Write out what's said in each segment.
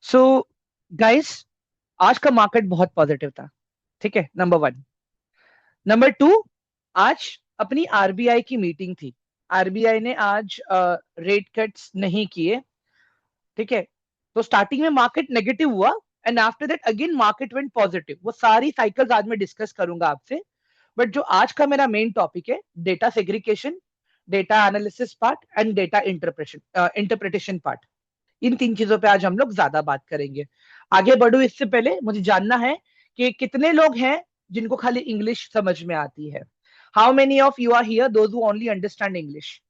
So guys, आज का market बहुत पॉजिटिव था। ठीक है, नंबर वन। नंबर टू, आज अपनी आरबीआई की मीटिंग थी। आरबीआई ने आज रेट कट्स नहीं किए। ठीक है, तो स्टार्टिंग में मार्केट नेगेटिव हुआ and after that again market went positive. वो सारी साइकिल्स आज मैं डिस्कस करूंगा आपसे। बट जो आज का मेरा मेन टॉपिक है, data segregation, data analysis part and data interpretation part, इन तीन चीजों पे आज हम लोग ज्यादा बात करेंगे। आगे बढ़ू इससे पहले मुझे जानना है कि कितने लोग हैं जिनको खाली इंग्लिश समझ में आती है। How many of you are here those who only understand English?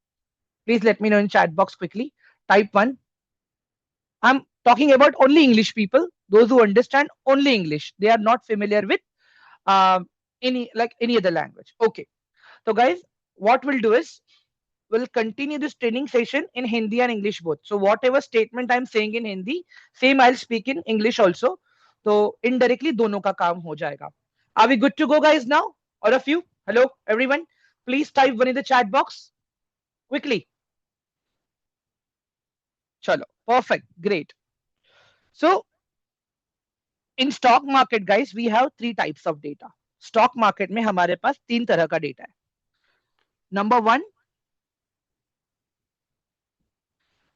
Please let me know in chat box quickly. Type one. I am talking about only English people, those who understand only English, they are not familiar with any other language. Okay, so guys, what we'll do is will continue this training session in Hindi and English both. So whatever statement I'm saying in Hindi, same I'll speak in English also. तो indirectly दोनों का काम हो जाएगा. Are we good to go, guys? Now, all of you, hello everyone, please type one in the chat box quickly. चलो, perfect, great. So in stock market, guys, we have three types of data. Stock market में हमारे पास तीन तरह का data है. Number one,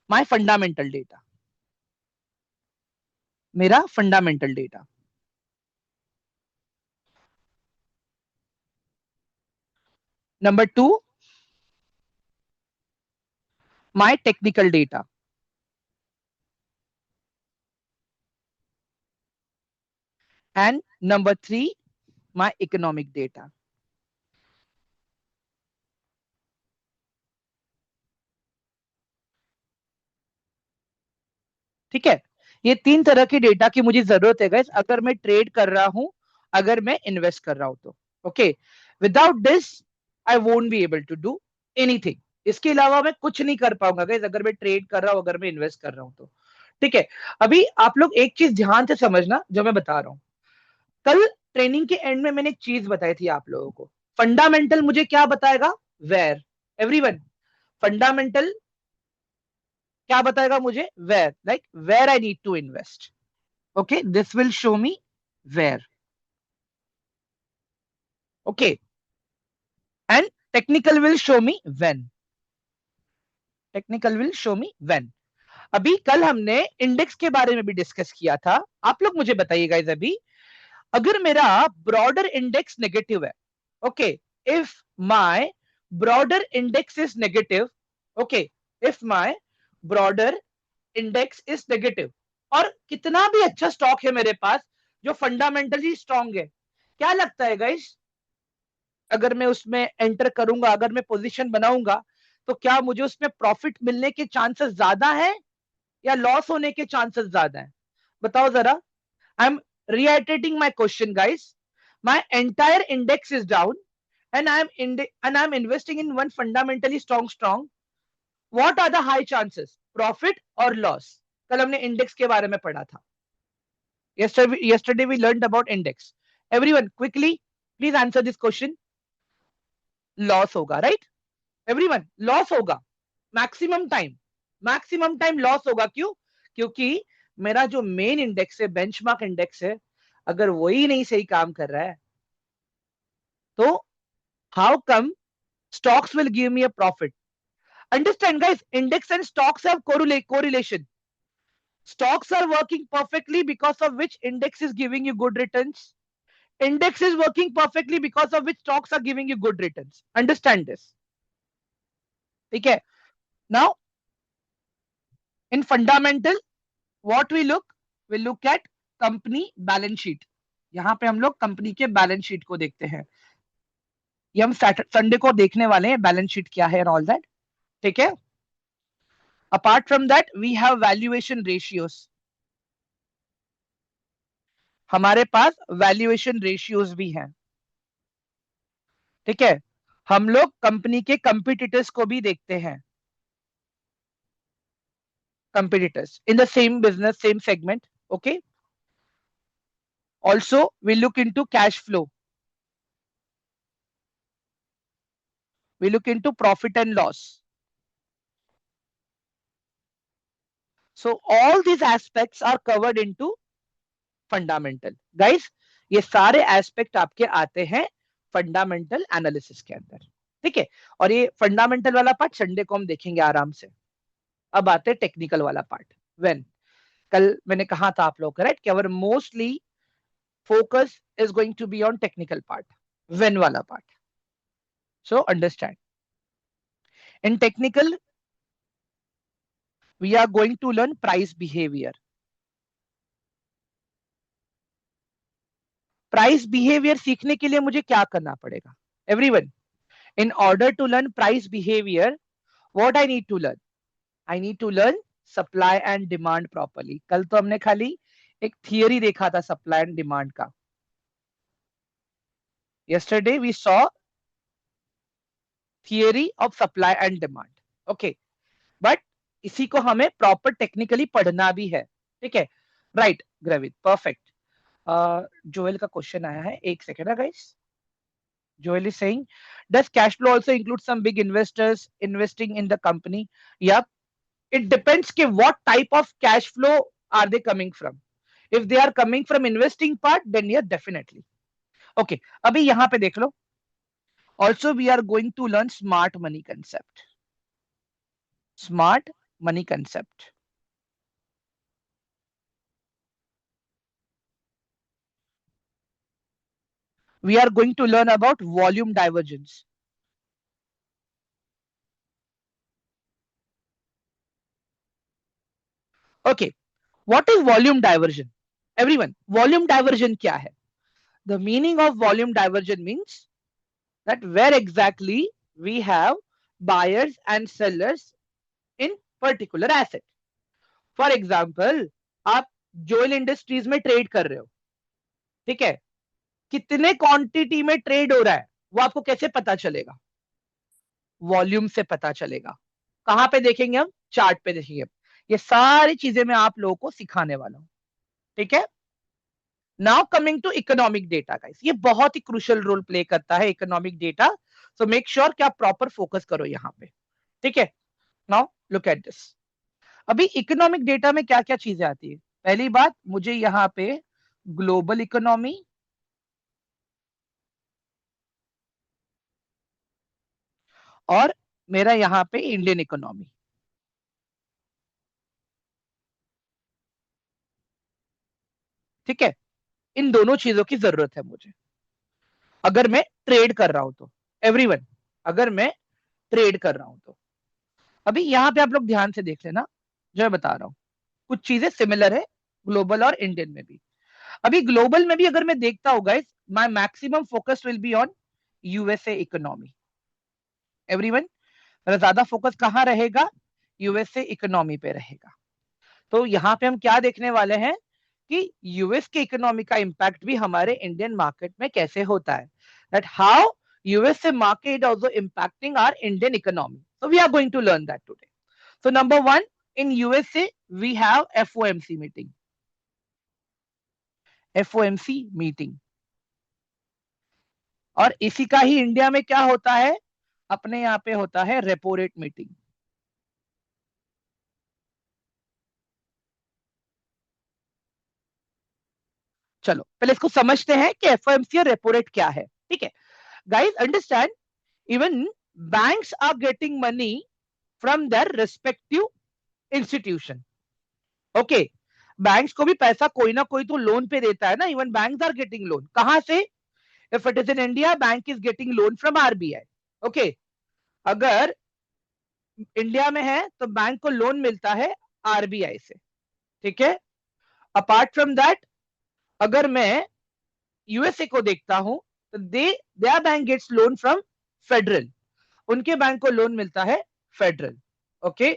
my fundamental data, मेरा fundamental data. Number two, my technical data. And number three, my economic data. ठीक है, ये तीन तरह की डेटा की मुझे जरूरत है गाइस, अगर मैं ट्रेड कर रहा हूं, अगर मैं इन्वेस्ट कर रहा हूं तो। Okay, without this I won't be able to do anything. इसके अलावा मैं कुछ नहीं कर पाऊंगा गाइस, अगर मैं ट्रेड कर रहा हूं, अगर मैं इन्वेस्ट कर रहा हूं तो। ठीक है, अभी आप लोग एक चीज ध्यान से समझना जो मैं बता रहा हूं। कल ट्रेनिंग के एंड में मैंने एक चीज बताई थी आप लोगों को। फंडामेंटल मुझे क्या बताएगा? वेयर। एवरीवन, फंडामेंटल क्या बताएगा मुझे? Where, like where I need to invest. Okay, this will show me where. Okay, and technical will show me when. Technical will show me when. अभी कल हमने इंडेक्स के बारे में भी डिस्कस किया था. आप लोग मुझे बताइए गाइस, अभी अगर मेरा ब्रॉडर इंडेक्स नेगेटिव है, okay, if my broader index is negative, okay, if my broader index is negative, और कितना भी अच्छा स्टॉक है मेरे पास जो फंडामेंटली स्ट्रांग है, क्या लगता है गाइस, अगर मैं उसमें एंटर करूंगा, अगर मैं पोजीशन बनाऊंगा, तो क्या मुझे उसमें प्रॉफिट मिलने के चांसेस ज्यादा है या लॉस होने के चांसेस ज्यादा है? बताओ जरा. I am reiterating my question, guys. My entire index is down, and I'm investing in one fundamentally strong. What are the high chances? Profit or loss? कल हमने इंडेक्स के बारे में पढ़ा था. Yesterday we learned about index. Everyone, quickly, please answer this question. Loss होगा, right? Everyone, loss होगा. Maximum time loss होगा. क्यों? क्योंकि मेरा जो मेन इंडेक्स है, बेंचमार्क इंडेक्स है, अगर वही नहीं सही काम कर रहा है, तो how come stocks will give me a profit? Understand, guys, index and stocks have correlation. Stocks are working perfectly because of which index is giving you good returns. Index is working perfectly because of which stocks are giving you good returns. Understand this. ठीक है? Now, in fundamental, what we look at company balance sheet. यहाँ पे हम लोग company के balance sheet को देखते हैं. ये हम संडे को देखने वाले हैं, बैलेंस शीट क्या है एंड ऑल दैट. ठीक है? Apart from that we have valuation ratios. हमारे पास वैल्यूएशन रेशियोज भी हैं. ठीक है, हम लोग कंपनी के कंपिटिटर्स को भी देखते हैं. Competitors in the same business, same segment. Okay, also we look into cash flow, we look into profit and loss. So all these aspects are covered into fundamental guys. ये सारे aspect आपके आते हैं fundamental analysis के अंदर. ठीक है. और ये फंडामेंटल वाला पार्ट संडे को हम देखेंगे आराम से. अब आते हैं टेक्निकल वाला पार्ट. व्हेन कल मैंने कहा था आप लोग करेक्ट कि our mostly focus is going to be on technical part, when वाला part. So understand, in technical we are going to learn price behaviour. Price behaviour सीखने के लिए मुझे क्या करना पड़ेगा everyone? In order to learn price behavior, what I need to learn? I need to learn supply and demand properly. कल तो हमने खाली एक थियरी देखा था supply and demand का. Yesterday we saw theory of supply and demand. Okay, but इसी को हमें proper technically पढ़ना भी है. ठीक है, right, Gravit, perfect. जोएल का क्वेश्चन आया है, एक सेकेंड है guys. Joel is saying, does cash flow also include some big investors investing in the company? Yep. It depends कि what type of cash flow are they coming from. If they are coming from investing part, then yeah, definitely. Okay. अभी यहाँ पे देख लो. Also, we are going to learn smart money concept. Smart money concept. We are going to learn about volume divergence. Okay. What is volume diversion? Everyone, volume diversion क्या है? The meaning of volume diversion means that where exactly we have buyers and sellers in particular asset. For example, आप Joel industries में trade कर रहे हो, ठीक है, कितने क्वांटिटी में ट्रेड हो रहा है वो आपको कैसे पता चलेगा? वॉल्यूम से पता चलेगा. कहां पे देखेंगे हम? चार्ट पे देखेंगे. ये सारी चीजें मैं आप लोगों को सिखाने वाला हूं. ठीक है. Now coming to economic data guys, ये बहुत ही क्रूशियल रोल प्ले करता है economic data. So make sure कि आप प्रॉपर फोकस करो यहां पे. ठीक है. Now look at this. अभी इकोनॉमिक डेटा में क्या क्या चीजें आती है? पहली बात, मुझे यहां पे ग्लोबल इकोनॉमी, और मेरा यहां पे इंडियन इकोनॉमी. ठीक है. इन दोनों चीजों की जरूरत है मुझे अगर मैं ट्रेड कर रहा हूं तो. एवरीवन, अगर मैं ट्रेड कर रहा हूं तो. अभी यहां पे आप लोग ध्यान से देख लेना जो मैं बता रहा हूं. कुछ चीजें सिमिलर है ग्लोबल और इंडियन में भी. अभी ग्लोबल में भी अगर मैं देखता हूँ guys, my maximum focus will be on USA economy. Everyone, मेरा ज्यादा फोकस कहां रहेगा? यूएसए इकोनॉमी पे रहेगा. तो यहां पे हम क्या देखने वाले हैं कि यूएस के इकोनॉमी का इंपैक्ट भी हमारे इंडियन मार्केट में कैसे होता है. That how USA market also impacting our Indian economy. So we are going to learn that today. So number 1, in USA we have FOMC meeting. FOMC meeting. और इसी का ही इंडिया में क्या होता है? अपने यहाँ पे होता है रेपो रेट मीटिंग. चलो पहले इसको समझते हैं कि एफओएमसी और रेपो रेट क्या है. ठीक है guys, understand, even banks are getting money from their respective institution. Okay, banks को भी पैसा कोई ना कोई तो लोन पे देता है ना. Even banks are getting loan. कहां से? If it is in India, bank is getting loan from RBI. Okay, अगर इंडिया में है तो बैंक को लोन मिलता है आरबीआई से. ठीक है. अपार्ट फ्रॉम दैट, अगर मैं यूएसए को देखता हूं तो their bank gets loan from federal. उनके बैंक को लोन मिलता है फेडरल. ओके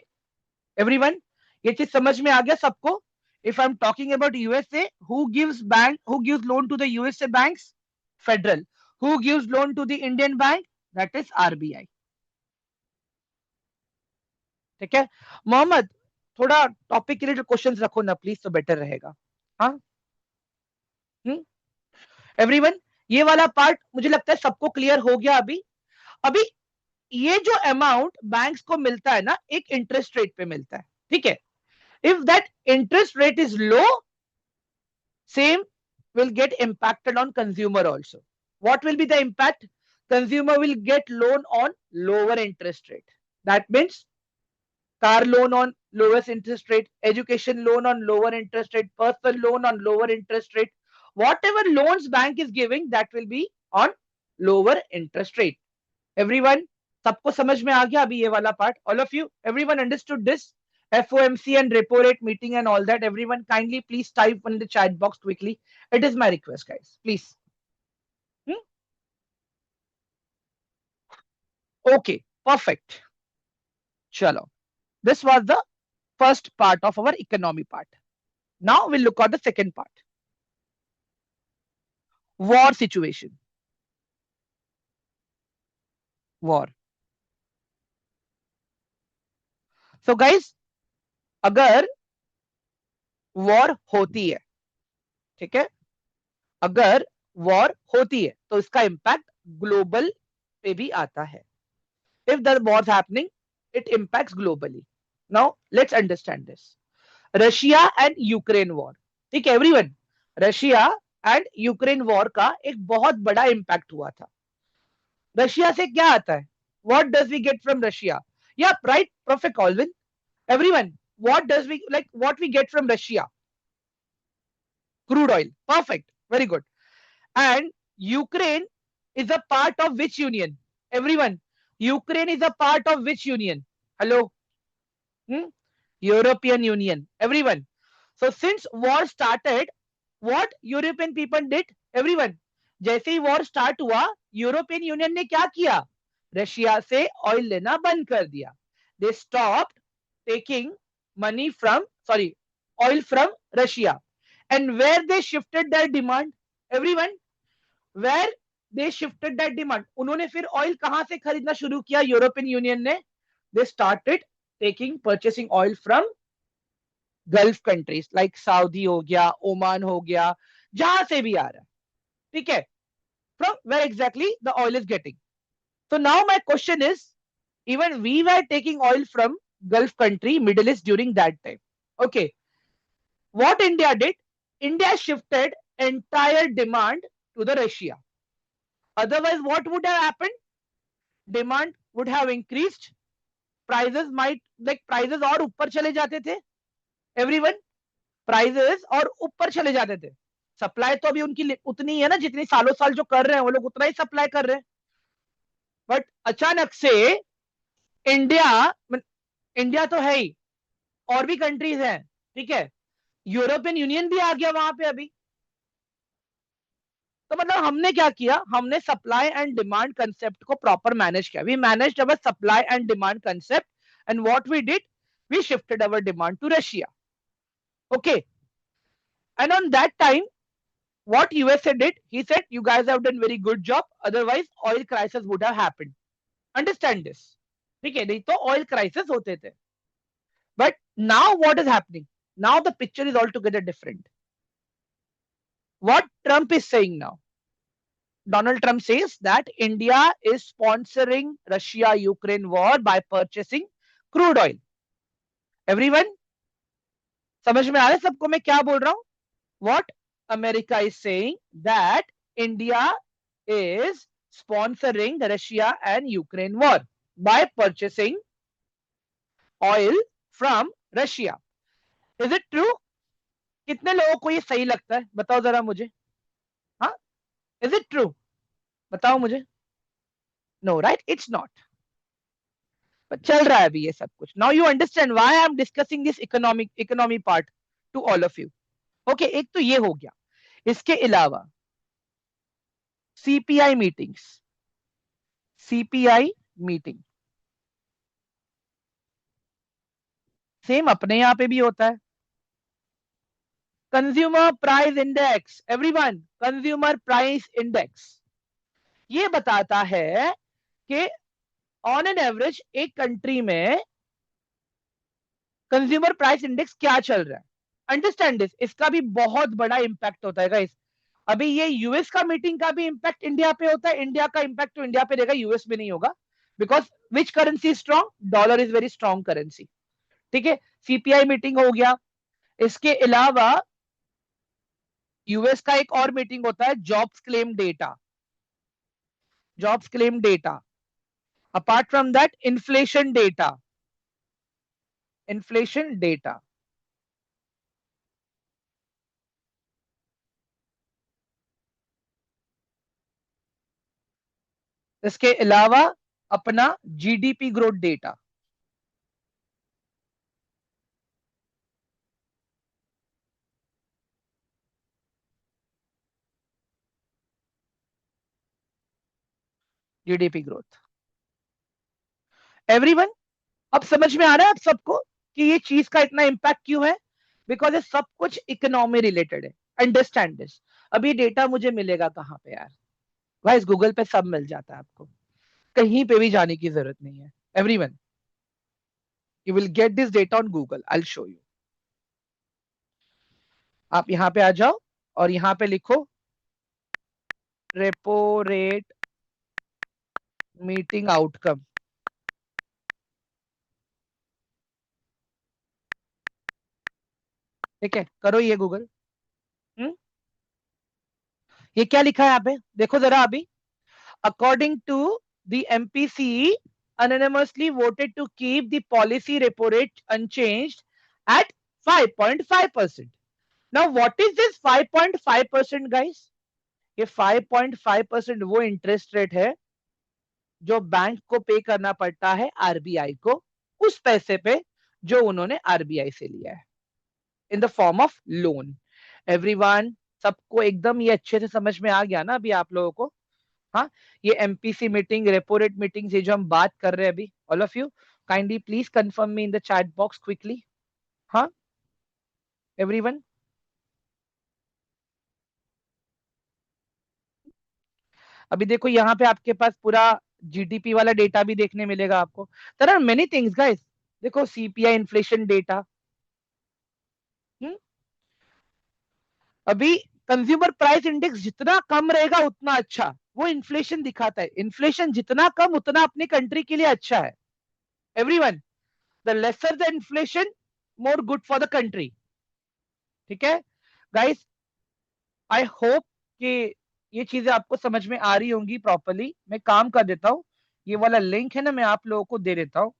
एवरीवन, ये चीज समझ में आ गया सबको? If I am talking about USA, who gives loan to the USA banks? Federal. Who gives loan to the Indian bank? That is RBI. ठीक है. मोहम्मद, थोड़ा टॉपिक के लिए क्वेश्चंस रखो ना प्लीज, तो बेटर रहेगा. हाँ. एवरीवन, ये वाला पार्ट मुझे लगता है सबको क्लियर हो गया. अभी अभी ये जो अमाउंट बैंक्स को मिलता है ना, एक इंटरेस्ट रेट पे मिलता है. ठीक है. If that interest rate is low, same will get impacted on consumer also. What will be the impact? Consumer will get loan on lower interest rate. That means car loan on lowest interest rate, education loan on lower interest rate, personal loan on lower interest rate. Whatever loans bank is giving, that will be on lower interest rate. Everyone, सबको समझ में आ गया अभी ये वाला part? All of you, everyone understood this? FOMC and repo rate meeting and all that. Everyone, kindly please type in the chat box quickly. It is my request, guys. Please. Okay, perfect. Chalo. This was the first part of our economy part. Now we'll look at the second part. War situation. War. So guys, अगर war होती है, ठीक है, अगर war होती है तो इसका इंपैक्ट ग्लोबल पे भी आता है. If the war is happening, it impacts globally. Now let's understand this. Russia and Ukraine war. ठीक है everyone, Russia and Ukraine war का एक बहुत बड़ा इंपैक्ट हुआ था. रशिया से क्या आता है? What does we get from Russia? Yeah, right, perfect, Alvin. Everyone, what does we like? What we get from Russia? Crude oil. Perfect, very good. And Ukraine is a part of which union? Everyone, Ukraine is a part of which union? Hello? European Union. Everyone. So since war started, what European people did? Everyone. जैसे ही war start हुआ, European union ने क्या किया? Russia से oil लेना बंद कर दिया. They stopped taking money from, sorry, oil from Russia. And where they shifted their demand? Everyone, where they shifted that demand? उन्होंने फिर ऑयल कहां से खरीदना शुरू किया? यूरोपियन यूनियन ने. They started purchasing oil from gulf countries like Saudi हो गया, ओमान हो गया, जहां से भी आ रहा है, ठीक है, from where exactly the oil is getting. So now my question is, even we were taking oil from Gulf country, Middle East during that time. Okay, what India did? India shifted entire demand to the Russia. Otherwise, what would have happened? Demand would have increased. Prices might, like prices और ऊपर चले जाते थे. Everyone, prices और ऊपर चले जाते थे. सप्लाई तो अभी उनकी उतनी है ना, जितनी सालों साल जो कर रहे हैं वो लोग उतना ही सप्लाई कर रहे हैं. बट अचानक से इंडिया तो है ही, और भी कंट्रीज हैं, ठीक है, यूरोपियन यूनियन भी आ गया वहां पे अभी. तो मतलब हमने क्या किया? हमने सप्लाई एंड डिमांड कंसेप्ट को प्रॉपर मैनेज किया. We managed our supply and demand concept, and what we did, we shifted our demand to Russia. Okay, and on that time what USA did, he said, you guys have done very good job, otherwise oil crisis would have happened. Understand this. ठीक है, नहीं तो oil crisis होते थे. But now what is happening? Now the picture is altogether different. What Trump is saying now? Donald Trump says that India is sponsoring Russia-Ukraine war by purchasing crude oil. Everyone, समझ में आ रहा है सबको मैं क्या बोल रहा हूं? What America is saying that India is sponsoring the Russia and Ukraine war by purchasing oil from Russia. Is it true? कितने लोगों को ये सही लगता है? बताओ जरा मुझे. हाँ, is it true? बताओ मुझे. No, right? It's not. But चल रहा है अभी ये सब कुछ. Now you understand why I am discussing this economy part to all of you. Okay, एक तो ये हो गया. इसके अलावा CPI meetings, CPI meeting same अपने यहां पे भी होता है. Consumer price index. Everyone, consumer price index ये बताता है कि ऑन एन एवरेज एक कंट्री में कंज्यूमर प्राइस इंडेक्स क्या चल रहा है. Understand this. इसका भी बहुत बड़ा इंपैक्ट होता है गाइस. अभी ये यूएस का मीटिंग का भी इंपैक्ट इंडिया पे होता है. इंडिया का इंपैक्ट तो इंडिया पे रहेगा, यूएस में नहीं होगा. Because which currency strong? Dollar is very strong currency. ठीक है, सीपीआई मीटिंग हो गया। इसके अलावा यूएस का एक और मीटिंग होता है, jobs claim data, jobs claim data. Apart from that inflation data, inflation data. इसके अलावा अपना GDP growth data. GDP growth. Everyone, अब समझ में आ रहा है आप सबको कि ये चीज का इतना इंपैक्ट क्यों है? बिकॉज ये सब कुछ इकोनॉमी रिलेटेड है। Understand this. अब ये डेटा मुझे मिलेगा कहाँ पे यार? गाइस गूगल पे सब मिल जाता है आपको, कहीं पे भी जाने की जरूरत नहीं है। Everyone, you will get this data on Google, I will show you. आप यहाँ पे आ जाओ और यहाँ पे लिखो रेपो रेट मीटिंग आउटकम। ठीक है, करो ये गूगल। ये क्या लिखा है यहाँ पे देखो जरा अभी। According to the MPC unanimously voted to keep the policy repo rate unchanged at 5.5%. Now what is this 5.5% guys? ये 5.5% वो इंटरेस्ट रेट है जो बैंक को पे करना पड़ता है आरबीआई को, उस पैसे पे जो उन्होंने आरबीआई से लिया है in the form of loan. Everyone, सबको एकदम ये अच्छे से समझ में आ गया ना अभी आप लोगों को? हाँ, ये MPC meeting, repo rate meeting, ये जो हम बात कर रहे हैं अभी, all of you kindly please confirm me in the chat box quickly. हाँ एवरीवन, अभी देखो यहाँ पे आपके पास पूरा जीडीपी वाला डेटा भी देखने मिलेगा आपको। There are many things guys. देखो सीपीआई इन्फ्लेशन डेटा। अभी कंज्यूमर प्राइस इंडेक्स जितना कम रहेगा उतना अच्छा, वो इन्फ्लेशन दिखाता है। इन्फ्लेशन जितना कम उतना अपनी कंट्री के लिए अच्छा है। Everyone, the lesser the inflation, more good for the country. ठीक है गाइस, आई होप कि ये चीजें आपको समझ में आ रही होंगी प्रॉपरली। मैं काम कर देता हूँ, ये वाला लिंक है ना, मैं आप लोगों को दे देता हूँ।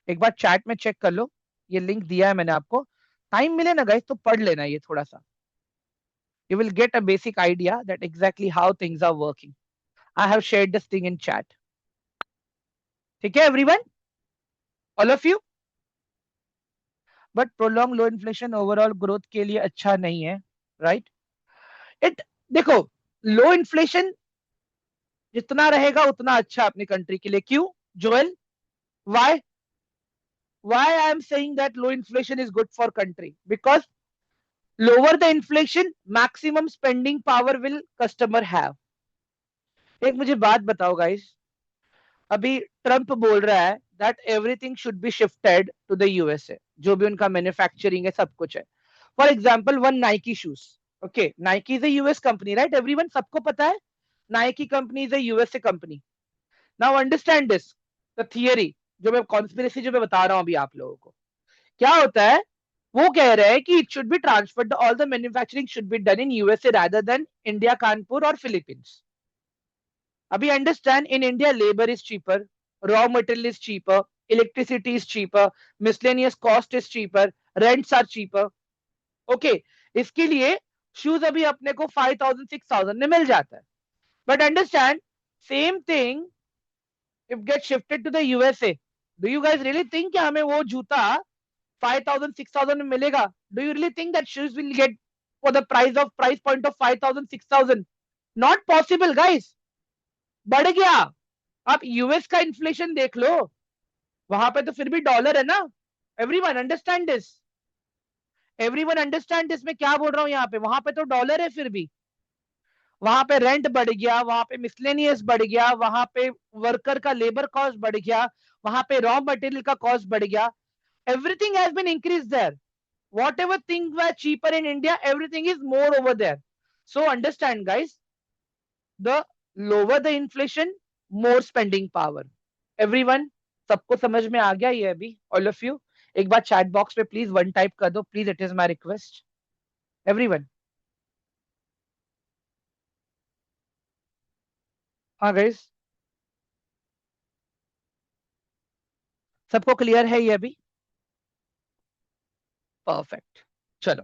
एक बार चैट में चेक कर लो, ये लिंक दिया है मैंने आपको। टाइम मिले ना गाइस तो पढ़ लेना ये थोड़ा सा। You will get a basic idea that exactly how things are working. I have shared this thing in chat. ठीक है everyone, all of you. But prolong low inflation overall growth के लिए अच्छा नहीं है, राइट? इट, देखो, लो inflation जितना रहेगा उतना अच्छा अपनी कंट्री के लिए। क्यों Joel? Why? Why I am saying that low inflation is good for country? Because lower the inflation, maximum spending power will customer have. एक मुझे बात बताओ गाइस, अभी ट्रंप बोल रहा है that everything should be shifted to the USA, जो भी उनका मैन्युफैक्चरिंग है सब कुछ है। For example one Nike shoes. Okay, Nike is a US company, right? Everyone, सबको पता है Nike company is a USA company. Now understand this, the theory, जो मैं कॉन्स्पिरेसी जो मैं बता रहा हूं अभी आप लोगों को। क्या होता है, वो कह रहे हैं कि it should be transferred, all the manufacturing should be done in USA rather than India, Kanpur और Philippines. Abhi, understand, in India, labor is cheaper, raw material is cheaper, electricity is cheaper, miscellaneous cost is cheaper, rents are cheaper. Okay, इसके लिए shoes अभी अपने को 5,000 6,000 में मिल जाता है। But understand, same thing if get shifted to the USA, do you guys really think कि हमें वो जूता 5,000 6,000 में मिलेगा? Do you really think that shoes will get for the price point of 5,000 6,000? Not possible guys. बढ़ गया। आप US का इन्फ्लेशन देख लो, वहां पे तो फिर भी डॉलर है ना। Everyone understand this, everyone understand this. मैं क्या बोल रहा हूं यहाँ पे, वहां पे तो डॉलर है फिर भी। वहां पे रेंट बढ़ गया, वहां पे मिसलेनियस बढ़ गया, वहां पे वर्कर का लेबर कॉस्ट बढ़ गया, वहां पे रॉ मटेरियल का कॉस्ट बढ़ गया। Everything has been increase there. Whatever thing were cheaper in India, everything is more over there. So understand guys, the lower the inflation, more spending power. Everyone, सबको समझ में आ गया ये अभी? ऑल ऑफ यू एक बार chat box में please one type कर दो please, it is my request everyone. हाँ गाइस, सबको क्लियर है ये अभी? परफेक्ट। चलो,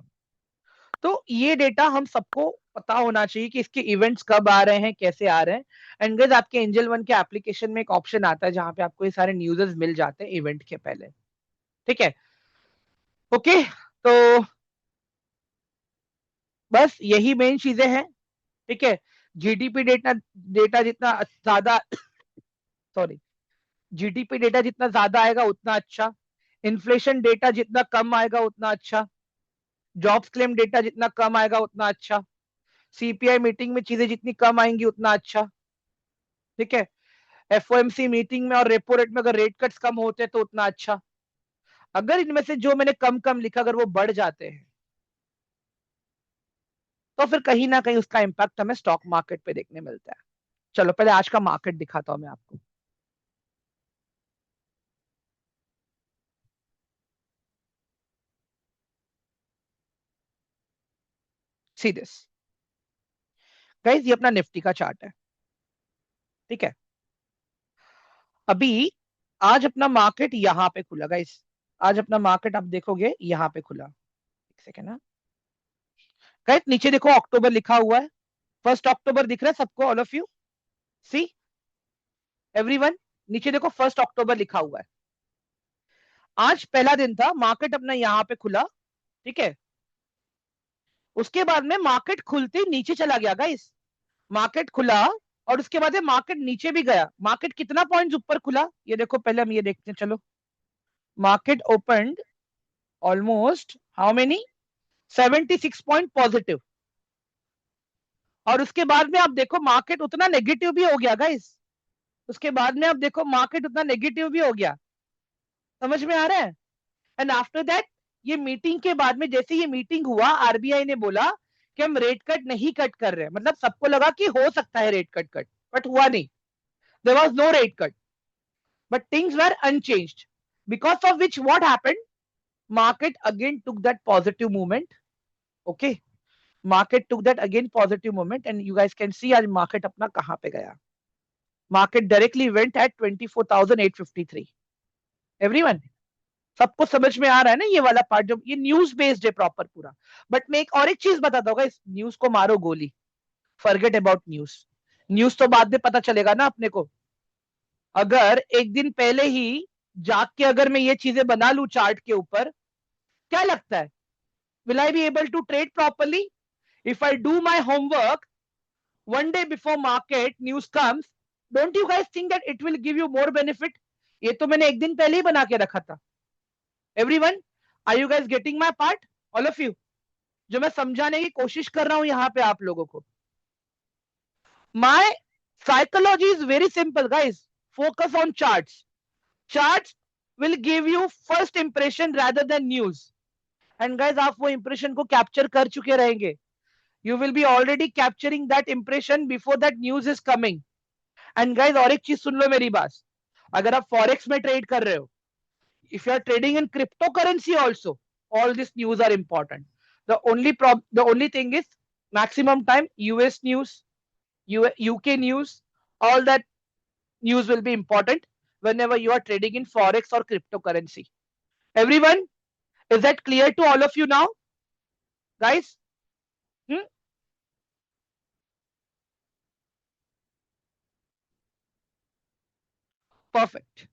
तो ये डेटा हम सबको पता होना चाहिए कि इसके इवेंट्स कब आ रहे हैं, कैसे आ रहे हैं। एंड गाइस, आपके एंजल वन के एप्लीकेशन में एक ऑप्शन आता है जहां पे आपको ये सारे न्यूज़ेस मिल जाते हैं इवेंट के पहले। ठीक है, ओके। तो बस यही मेन चीजें हैं। ठीक है, जीडीपी डेटा डेटा जितना ज्यादा सॉरी जीडीपी डेटा जितना ज्यादा आएगा उतना अच्छा, इन्फ्लेशन डेटा जितना कम आएगा उतना अच्छा, जॉब्स क्लेम डेटा जितना कम आएगा उतना अच्छा, सीपीआई मीटिंग में चीजें जितनी कम आएंगी उतना अच्छा। ठीक है, एफओएमसी मीटिंग में और रेपो रेट में अगर रेट कट्स कम होते हैं तो उतना अच्छा। अगर इनमें से जो मैंने कम कम लिखा अगर वो बढ़ जाते हैं तो फिर कहीं ना कहीं उसका इम्पैक्ट हमें स्टॉक मार्केट पे देखने मिलता है। चलो पहले आज का मार्केट दिखाता हूं मैं आपको। सी दिस गाइस, ये अपना निफ्टी का चार्ट है। ठीक है, अभी आज अपना मार्केट यहां पे खुला गाइस। आज अपना मार्केट आप देखोगे यहां पे खुला। एक सेकेंड ना गाइस, नीचे देखो अक्टूबर लिखा हुआ है। 1 अक्टूबर दिख रहा है सबको? All of you see everyone, नीचे देखो 1 अक्टूबर लिखा हुआ है। आज पहला दिन था, मार्केट अपना यहां पे खुला। ठीक है, उसके बाद में मार्केट खुलते ही नीचे चला गया गाइस। मार्केट खुला और उसके बाद मार्केट नीचे भी गया। मार्केट कितना पॉइंट्स ऊपर खुला ये देखो, पहले हम ये देखते हैं। चलो, market opened almost how many 76 point positive. और उसके बाद में आप देखो मार्केट उतना नेगेटिव भी हो गया गाइस। उसके बाद में आप देखो मार्केट उतना नेगेटिव भी हो गया। समझ में आ रहा है? एंड आफ्टर दैट, ये मीटिंग के बाद में जैसे ये मीटिंग हुआ, आरबीआई ने बोला कि हम रेट कट नहीं कट कर रहे हैं। मतलब सबको लगा कि हो सकता है रेट कट, बट हुआ नहीं। There was no rate cut, but things were unchanged, because of which what happened, market again took that positive movement. Okay, market took that again positive movement and you guys can see आज market अपना कहां पे गया। market directly went at 24,853। Everyone, सबको समझ में आ रहा है ना ये वाला पार्ट? जो ये न्यूज बेस्ड है प्रॉपर पूरा। बट मैं एक और एक चीज बताता हूँ, इस न्यूज को मारो गोली, फॉरगेट अबाउट न्यूज। न्यूज तो बाद में पता चलेगा ना अपने को। अगर एक दिन पहले ही जाग के अगर मैं ये चीजें बना लूं चार्ट के ऊपर, क्या लगता है, will I be able to trade properly? If I do my homework one day before market news comes, don't you guys think that it will give you more benefit? ये तो मैंने एक दिन पहले ही बना के रखा था। Everyone, are you guys getting my part? All of you, जो मैं समझाने की कोशिश कर रहा हूं यहां पे आप लोगों को। My psychology is very simple guys, focus on charts. Charts will give you first impression rather than news. And guys, आप वो इंप्रेशन को कैप्चर कर चुके रहेंगे। You will be already capturing that impression before that news is coming. And guys, और एक चीज सुन लो मेरी बात। अगर आप फॉरेक्स में ट्रेड कर रहे हो, if you are trading in cryptocurrency also, all these news are important. The only thing is maximum time US news, UK news, all that news will be important whenever you are trading in forex or cryptocurrency. Everyone, is that clear to all of you now, guys? Hmm? Perfect.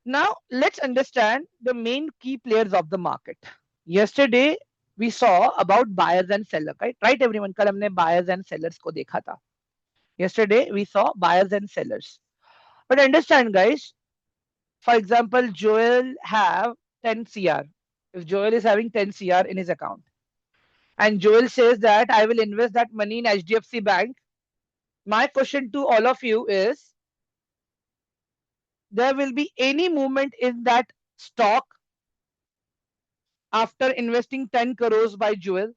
Now let's understand the main key players of the market. Yesterday we saw about buyers and sellers, right? Right, everyone. कल हमने buyers and sellers को देखा था. Yesterday we saw buyers and sellers. But understand, guys. For example, Joel have 10 CR. If Joel is having 10 CR in his account, and Joel says that I will invest that money in HDFC Bank, my question to all of you is, there will be any movement in that stock after investing 10 crores by Joel?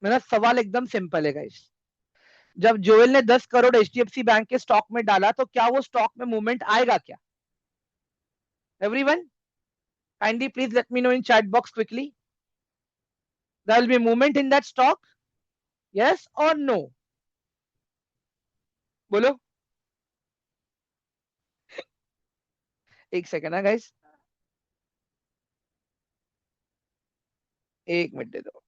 मेरा सवाल एकदम simple है guys. जब Joel ने 10 crore HDFC bank के stock में डाला तो क्या वो स्टॉक में मूवमेंट आएगा क्या? Everyone kindly please let me know in chat box quickly. There will be movement in that stock, yes और नो? बोलो. एक सेकंड है गाइस, एक मिनट दे दो,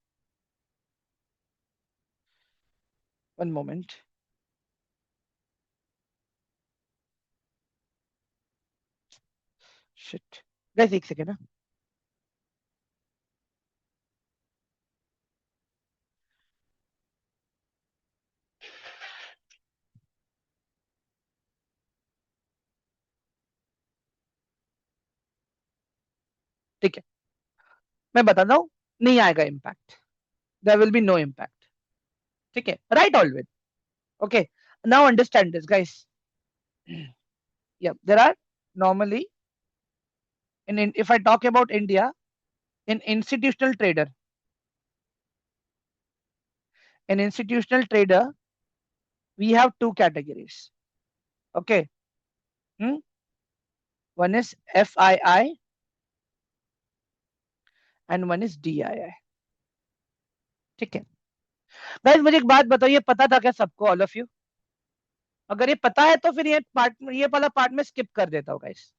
वन मोमेंट. शिट गाइस, एक सेकंड ना. ठीक है, मैं बताता हूँ. नहीं आएगा impact, there will be no impact. ठीक है, right always. Okay, now understand this guys. Yeah, there are normally if I talk about India, in institutional trader, we have two categories. Okay. Hmm? One is FII and one is DII. ठीक है guys, मुझे एक बात बताओ, ये पता था क्या सबको, ऑल ऑफ यू? अगर ये पता है तो फिर ये वाला पार्ट में स्किप कर देता हूँ guys.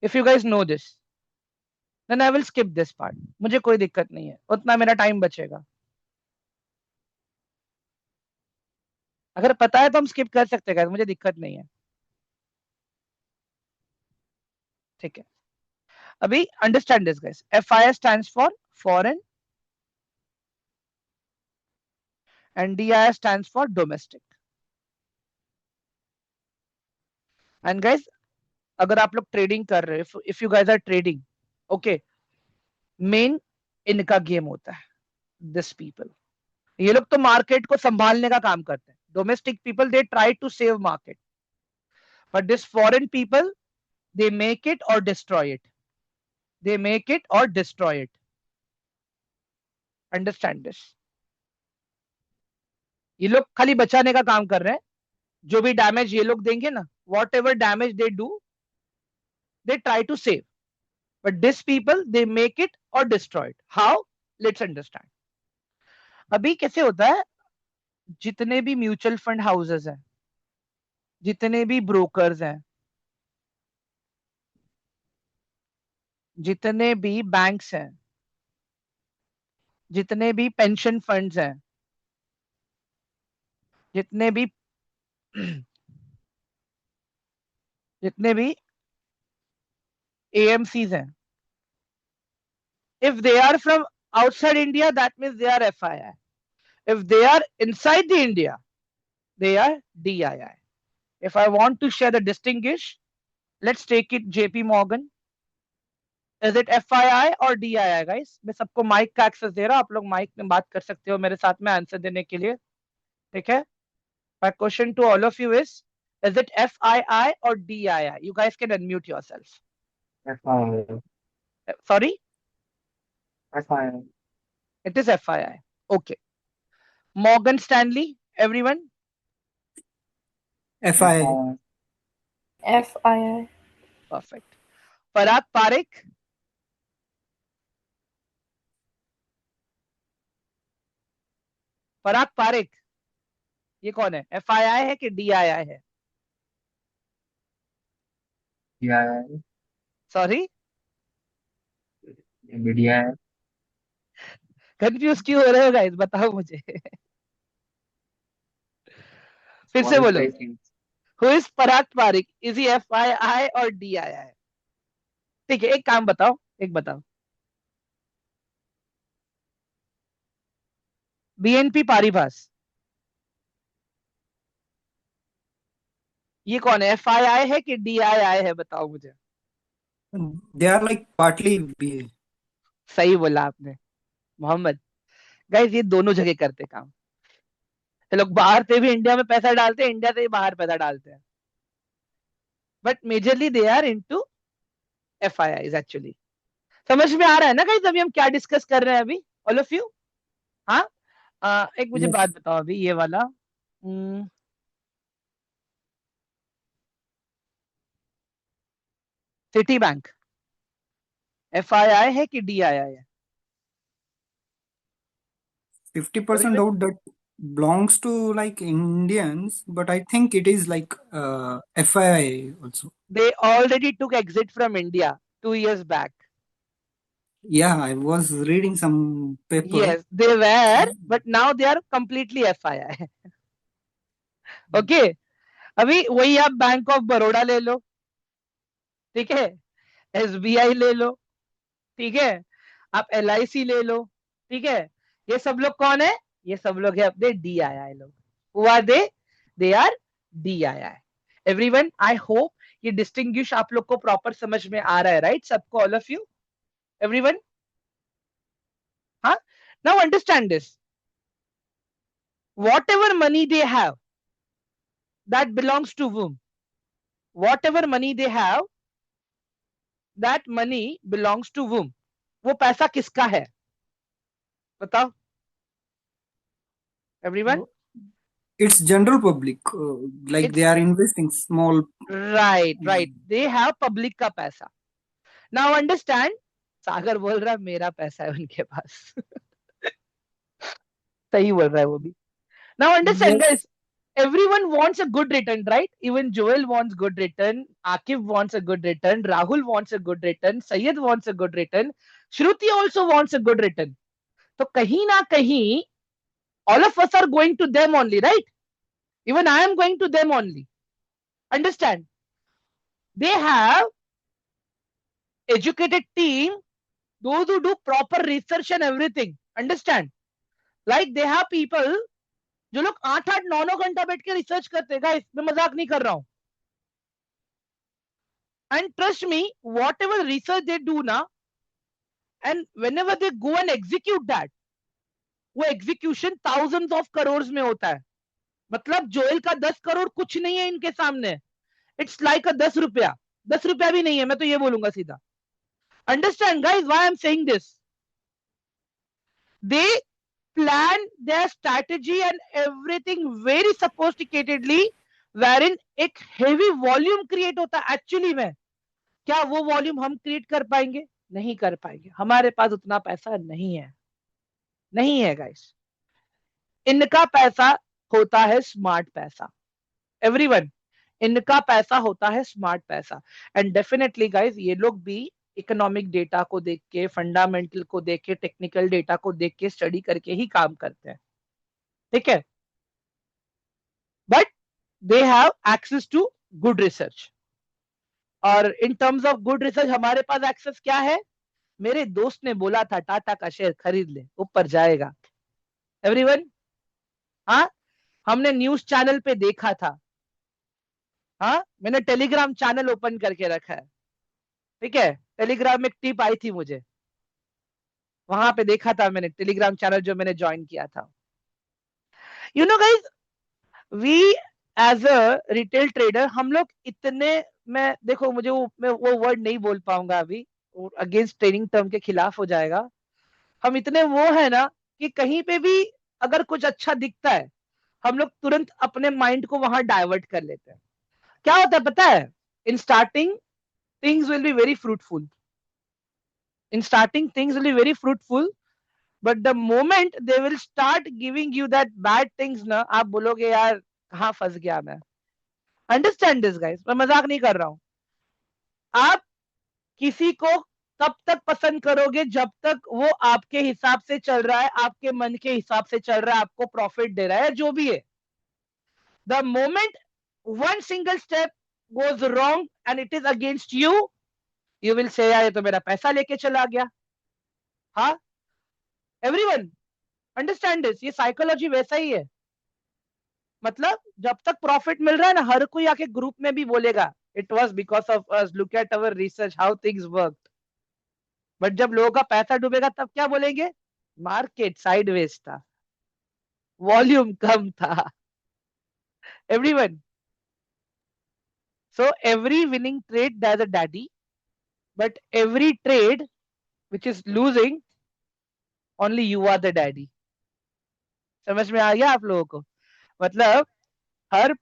If you guys know this, then I will skip this part. मुझे कोई दिक्कत नहीं है, उतना मेरा टाइम बचेगा. अगर पता है तो हम स्किप कर सकते हैं गाइस, मुझे दिक्कत नहीं है. ठीक है, अभी understand this guys. FII stands for foreign and DII stands for domestic. And guys, अगर आप लोग ट्रेडिंग कर रहे हो, if you guys are trading, okay, main इनका गेम होता है. दिस पीपल, ये लोग तो मार्केट को संभालने का काम करते हैं. Domestic people they try to save market, but this foreign people they make it और destroy it. They make it और डिस्ट्रॉय इट. Understand this. ये लोग खाली बचाने का काम कर रहे हैं. जो भी डैमेज ये लोग देंगे ना, whatever damage they do, they try to save. But these people, they make it or destroy it. How? Let's understand. अभी कैसे होता है, जितने भी म्यूचुअल फंड हाउसेस हैं, जितने भी ब्रोकर्स हैं, जितने भी बैंक्स हैं, जितने भी पेंशन फंड्स हैं, जितने भी जितने भी AMCs हैं, if they are from outside India, that means they are FII. If they are inside the India, they are DII. If I want to share the distinguish, let's take it JP Morgan. Is it FII और DII guys? मैं सबको mic का access दे रहा हूं, आप लोग mic में बात कर सकते हो मेरे साथ में आंसर देने के लिए. ठीक है, my question to all of you is it FII or DII? You guys can unmute yourself. FII. Sorry, FII. it is FII. Okay. Morgan Stanley, everyone. FII. FII. Perfect. Parag Parekh. पराग पारेख, ये कौन है? FII है कि DII है? DII. Sorry, DII. Confuse क्यों हो रहे हो गाइस, बताओ मुझे. फिर से What is बोलो. the thing? Who is Parag Parekh? Is he FII और DII? ठीक है, एक काम बताओ, एक बताओ. BNP पारिभास, ये कौन है? FII है कि DII है? बताओ मुझे. They are like partly BA. सही बोला आपने मोहम्मद. गाइस, ये दोनों जगह करते काम. ये लोग बाहर से भी इंडिया में पैसा डालते हैं, इंडिया से भी बाहर पैसा डालते हैं, but majorly they are into FIIs actually. समझ में आ रहा है ना गाइस अभी हम क्या डिस्कस कर रहे हैं अभी, ऑल ऑफ यू? हाँ. एक मुझे Yes. बात बताओ, अभी ये वाला सिटी बैंक FII है कि DII है? 50% doubt that belongs to like Indians, but I think it is like FII also. They already took exit from India 2 years back. Yeah, I was reading some paper. Yes, they were, but now they are completely FII. Okay, अभी वही आप bank of Baroda ले लो, ठीक है, SBI ले लो, ठीक है, आप LIC ले लो, ठीक है, ये सब लोग कौन है? ये सब लोग है अपने DII लोग. Who are they? They are DII. Everyone, I hope ये डिस्टिंग्विश आप लोग को प्रॉपर समझ में आ रहा है, राइट? सबको, ऑल ऑफ यू, एवरीवन. हाँ, now understand this. Whatever money they have, that belongs to whom? Whatever money they have, that money belongs to whom? वो पैसा किसका है? बताओ, everyone. It's general public, like they It's are investing small. right, right. They have public का पैसा. Now understand. सागर बोल रहा है मेरा पैसा है उनके पास. सही बोल रहा है वो भी. Now understand, Yes. guys. Everyone wants a good return, right? Even Joel wants good return. Akif wants a good return. Rahul wants a good return. Syed wants a good return. Shruti also wants a good return. तो कहीं ना कहीं all of us are going to them only, right? Even I am going to them only. Understand? They have educated team, those who do proper research and everything. Understand? Like they have people जो लोग 8-8 9-9 घंटा बैठ के research करते हैं, guys, मैं मजाक नहीं कर रहा हूं. And trust me, whatever research they do ना, and whenever they go and execute that, वो execution thousands of crores में होता है. मतलब जोएल का 10 करोड़ कुछ नहीं है इनके सामने. It's like a 10 रुपया. 10 रुपया भी नहीं है, मैं तो ये बोलूंगा सीधा. Understand, guys, why I'm saying this? They plan their strategy and everything very sophisticatedly, wherein एक heavy volume create होता है. Actually में क्या वो वॉल्यूम हम क्रिएट कर पाएंगे? नहीं कर पाएंगे. हमारे पास उतना पैसा नहीं है. नहीं है गाइस. इनका पैसा होता है स्मार्ट पैसा. एवरीवन, इनका पैसा होता है स्मार्ट पैसा. एंड डेफिनेटली गाइस, ये लोग भी इकोनॉमिक डेटा को देख के, फंडामेंटल को देख के, टेक्निकल डेटा को देख के, स्टडी करके ही काम करते हैं. ठीक है, but they have access to good research. और in terms of good research हमारे पास एक्सेस क्या है? मेरे दोस्त ने बोला था टाटा का शेयर खरीद ले, ऊपर जाएगा. एवरीवन, हाँ, हमने न्यूज चैनल पे देखा था. हाँ, मैंने टेलीग्राम चैनल ओपन करके रखा है. ठीक है, टेलीग्राम में एक टिप आई थी मुझे, वहां पे देखा था मैंने टेलीग्राम चैनल जो मैंने ज्वाइन किया था. You know guys, we as a retail trader, हम लोग इतने, मैं देखो मुझे मैं वो वर्ड नहीं बोल पाऊंगा अभी, अगेंस्ट ट्रेनिंग टर्म के खिलाफ हो जाएगा. हम इतने वो है ना कि कहीं पे भी अगर कुछ अच्छा दिखता है, हम लोग तुरंत अपने माइंड को वहां डाइवर्ट कर लेते हैं. क्या होता है पता है? In starting things will be very fruitful. In starting things will be very fruitful, but the moment they will start giving you that bad things ना, आप बोलोगे यार कहाँ फंस गया मैं. अंडरस्टैंड दिस गाइस, मैं मजाक नहीं कर रहा हूं. आप किसी को तब तक पसंद करोगे जब तक वो आपके हिसाब से चल रहा है, आपके मन के हिसाब से चल रहा है, आपको प्रॉफिट दे रहा है, जो भी है. The moment one single step goes wrong and it is against you, you will say यार ये तो मेरा पैसा लेके चला गया. हाँ, एवरीवन अंडरस्टैंड दिस. ये साइकोलॉजी वैसा ही है. मतलब जब तक प्रॉफिट मिल रहा है ना, हर कोई आके ग्रुप में भी बोलेगा it was because of us, look at our research how things work. But जब लोगों का पैसा डूबेगा तब क्या बोलेंगे? मार्केट साइडवेज था, वॉल्यूम कम था. Everyone, so every winning trade there's a daddy, but every trade which is losing, only you are the daddy. समझ में आ गया आप लोगों को? मतलब हर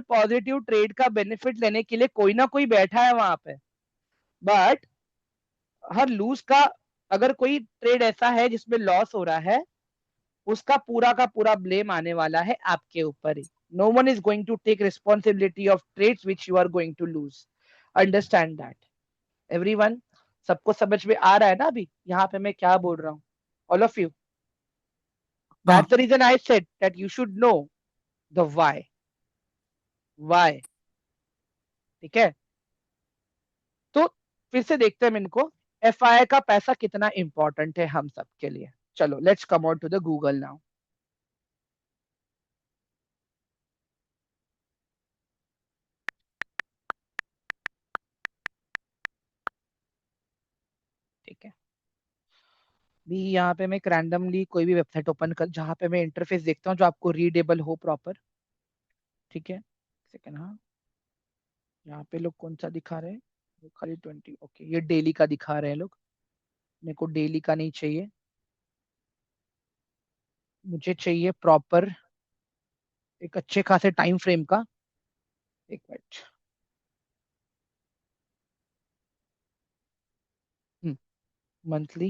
पॉजिटिव ट्रेड का बेनिफिट लेने के लिए कोई ना कोई बैठा है वहां पे, बट हर लूज का, अगर कोई ट्रेड ऐसा है जिसमें लॉस हो रहा है, उसका पूरा का पूरा ब्लेम आने वाला है आपके ऊपर ही. No one is going to take responsibility of trades which you are going to lose. Understand that everyone. सबको समझ में आ रहा है ना अभी यहाँ पे मैं क्या बोल रहा हूँ? All of you. हाँ that's the reason I said that you should know the why. Why. ठीक है. तो फिर से देखते हैं इनको. एफआई का पैसा कितना इंपॉर्टेंट है हम सबके लिए. चलो let's come out to the Google now. ठीक है. भी यहाँ पे मैं एक रैंडमली कोई भी वेबसाइट ओपन कर, जहाँ पे मैं इंटरफेस देखता हूँ जो आपको रीडेबल हो प्रॉपर. ठीक है. सेकंड. हाँ. यहाँ पे लोग कौन सा दिखा रहे हैं? वो खाली 20. ओके, ये डेली का दिखा रहे हैं लोग. मेरे को डेली का नहीं चाहिए. मुझे चाहिए प्रॉपर एक अच्छे खासे टाइम फ्रेम का. एक मिनट. मंथली.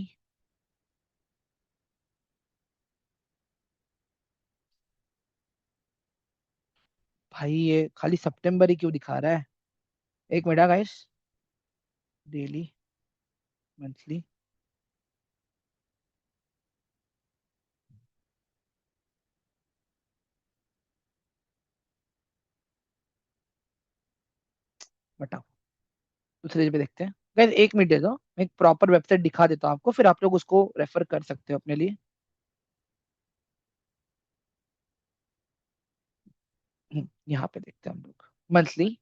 भाई ये खाली सितंबर ही क्यों दिखा रहा है? एक मिनट गाइस. डेली. मंथली. बताओ. दूसरे पे देखते हैं. गाइस एक मिनट दे दो, मैं एक प्रॉपर वेबसाइट दिखा देता हूँ आपको, फिर आप लोग उसको रेफर कर सकते हो अपने लिए. यहाँ पे देखते हैं हम लोग मंथली.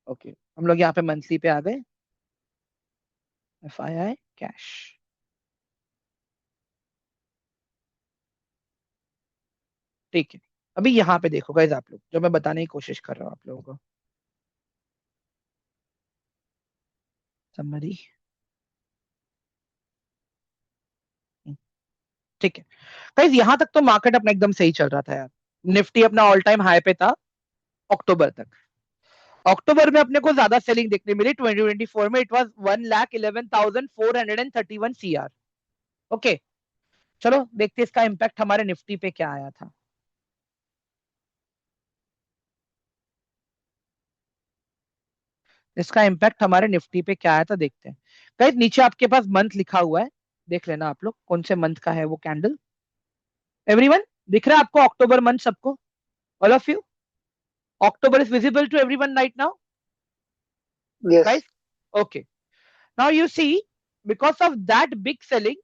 ओके, हम लोग यहाँ पे मंथली पे आ गए. FII cash. ठीक है. अभी यहाँ पे देखो गाइस, आप लोग जो मैं बताने की कोशिश कर रहा हूँ आप लोगों को. समरी. ठीक है. गाइस यहाँ तक तो मार्केट अपना एकदम सही चल रहा था यार. निफ्टी अपना ऑल टाइम हाई पे था अक्टूबर तक. अक्टूबर में अपने को ज्यादा सेलिंग देखने मिली. 2024 में इट वाज 1,11,431 CR. ओके. चलो देखते हैं इसका इम्पैक्ट हमारे निफ्टी पे क्या आया था. इसका इम्पैक्ट हमारे निफ्टी पे क्या आया था देखते हैं. गाइस नीचे आपके पास मंथ लिखा हुआ है, देख लेना आप लोग कौन से मंथ का है वो कैंडल. एवरीवन, दिख रहा है आपको अक्टूबर मंथ सबको? All of you. October is visible to everyone right now Yes. Guys? Okay. Now you see, because of that big selling,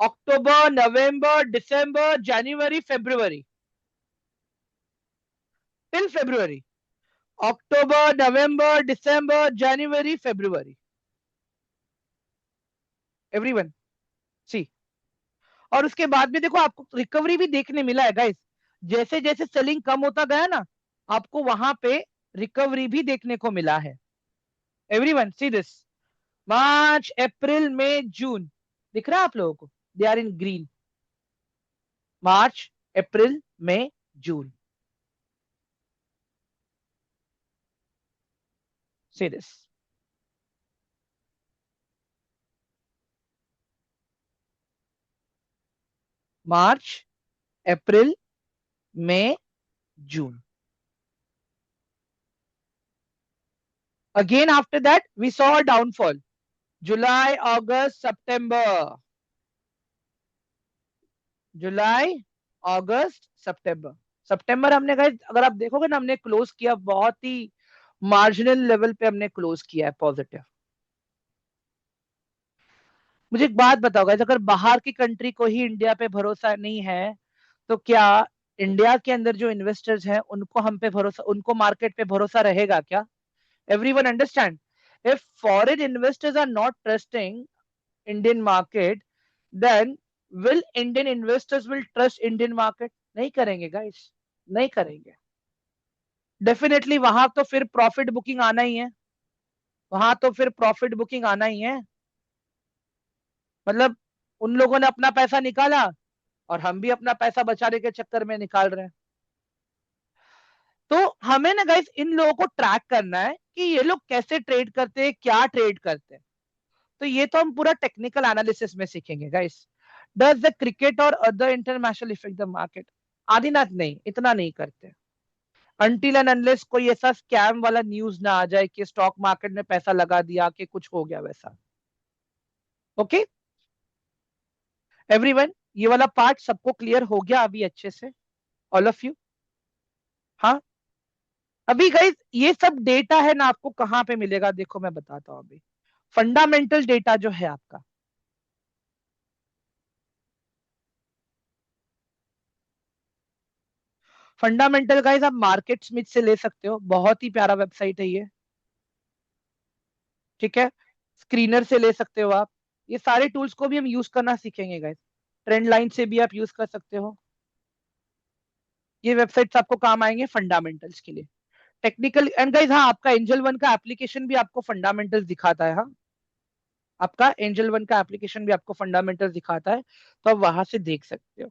October, November, December, January, February, till February. October, November, December, January, February. Everyone see. और उसके बाद में देखो आपको recovery भी देखने मिला है गाइस. जैसे जैसे सेलिंग कम होता गया ना, आपको वहां पे रिकवरी भी देखने को मिला है. Everyone see this. March, April, May, June. दिख रहा है आप लोगों को? They are in green. March, April, May, June. See this. March, April, May, June. Again after that we saw a downfall. July, August, September. जुलाई, अगस्त, सितंबर. सितंबर हमने guys अगर आप देखोगे ना, हमने क्लोज किया बहुत ही मार्जिनल लेवल पे, हमने क्लोज किया है पॉजिटिव. मुझे एक बात बताओ गाइस, अगर बाहर की कंट्री को ही इंडिया पे भरोसा नहीं है, तो क्या इंडिया के अंदर जो इन्वेस्टर्स हैं उनको हम पे भरोसा, उनको मार्केट पे भरोसा रहेगा क्या? Everyone understand. If foreign investors are not trusting Indian market, then will Indian investors will trust Indian market? नहीं करेंगे गाइस, नहीं करेंगे. डेफिनेटली वहां तो फिर प्रॉफिट बुकिंग आना ही है. वहां तो फिर प्रॉफिट बुकिंग आना ही है. मतलब उन लोगों ने अपना पैसा निकाला और हम भी अपना पैसा बचाने के चक्कर में निकाल रहे हैं. तो हमें ना गाइस इन लोगों को ट्रैक करना है कि ये लोग कैसे ट्रेड करते हैं, क्या ट्रेड करते हैं। तो ये तो हम पूरा टेक्निकल एनालिसिस में सीखेंगे गाइस। डज द क्रिकेट और other international effect the market? Adinath नहीं, इतना नहीं करते। अनटिल एंड अनलेस कोई ऐसा स्कैम वाला न्यूज ना आ जाए कि स्टॉक मार्केट में पैसा लगा दिया कि कुछ हो गया वैसा। ओके एवरीवन, ये वाला पार्ट सबको क्लियर हो गया अभी अच्छे से, ऑल ऑफ यू? हाँ, अभी गाइस ये सब डेटा है ना, आपको कहाँ पे मिलेगा देखो मैं बताता हूँ। अभी फंडामेंटल डेटा जो है आपका, फंडामेंटल गाइस आप मार्केट स्मिथ से ले सकते हो, बहुत ही प्यारा वेबसाइट है ये। ठीक है, स्क्रीनर से ले सकते हो आप। ये सारे टूल्स को भी हम यूज करना सीखेंगे गाइस। ट्रेंड लाइन से भी आप यूज कर सकते हो। ये वेबसाइट्स आपको काम आएंगे फंडामेंटल्स के लिए। टेक्निकल एंड गाइस, हाँ आपका एंजल वन का एप्लीकेशन भी आपको फंडामेंटल्स दिखाता है। हाँ, आपका एंजल वन का एप्लीकेशन भी आपको फंडामेंटल्स दिखाता है, तो आप वहां से देख सकते हो।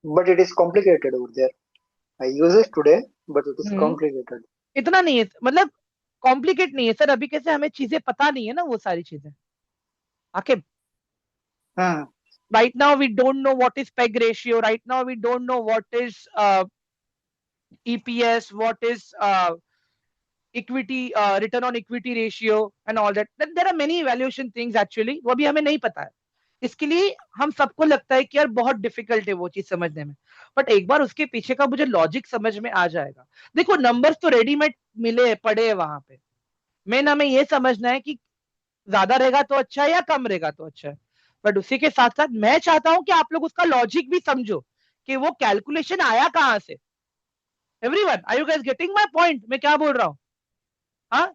But it is complicated over there. I use it today, but it is hmm, complicated. इतना नहीं है, मतलब कॉम्प्लिकेट नहीं है सर। अभी कैसे हमें चीजें पता नहीं है ना वो सारी चीजें। आके Hmm. right now we don't know what is peg ratio, right now we don't know what is EPS, what is equity, return on equity ratio and all that. Then there are many evaluation things actually, वो अभी हमें नहीं पता है। इसके लिए हम सबको लगता है कि यार बहुत डिफिकल्ट है वो चीज समझने में, बट एक बार उसके पीछे का मुझे लॉजिक समझ में आ जाएगा। देखो नंबर्स तो रेडीमेड मिले पड़े हैं वहां पे, मेन हमें ये समझना है कि ज्यादा रहेगा तो अच्छा है या कम रहेगा तो अच्छा है। बट उसी के साथ साथ मैं चाहता हूं कि आप लोग उसका लॉजिक भी समझो कि वो कैलकुलेशन आया कहां से। Everyone, are you guys getting my point? मैं क्या बोल रहा हूँ? हाँ,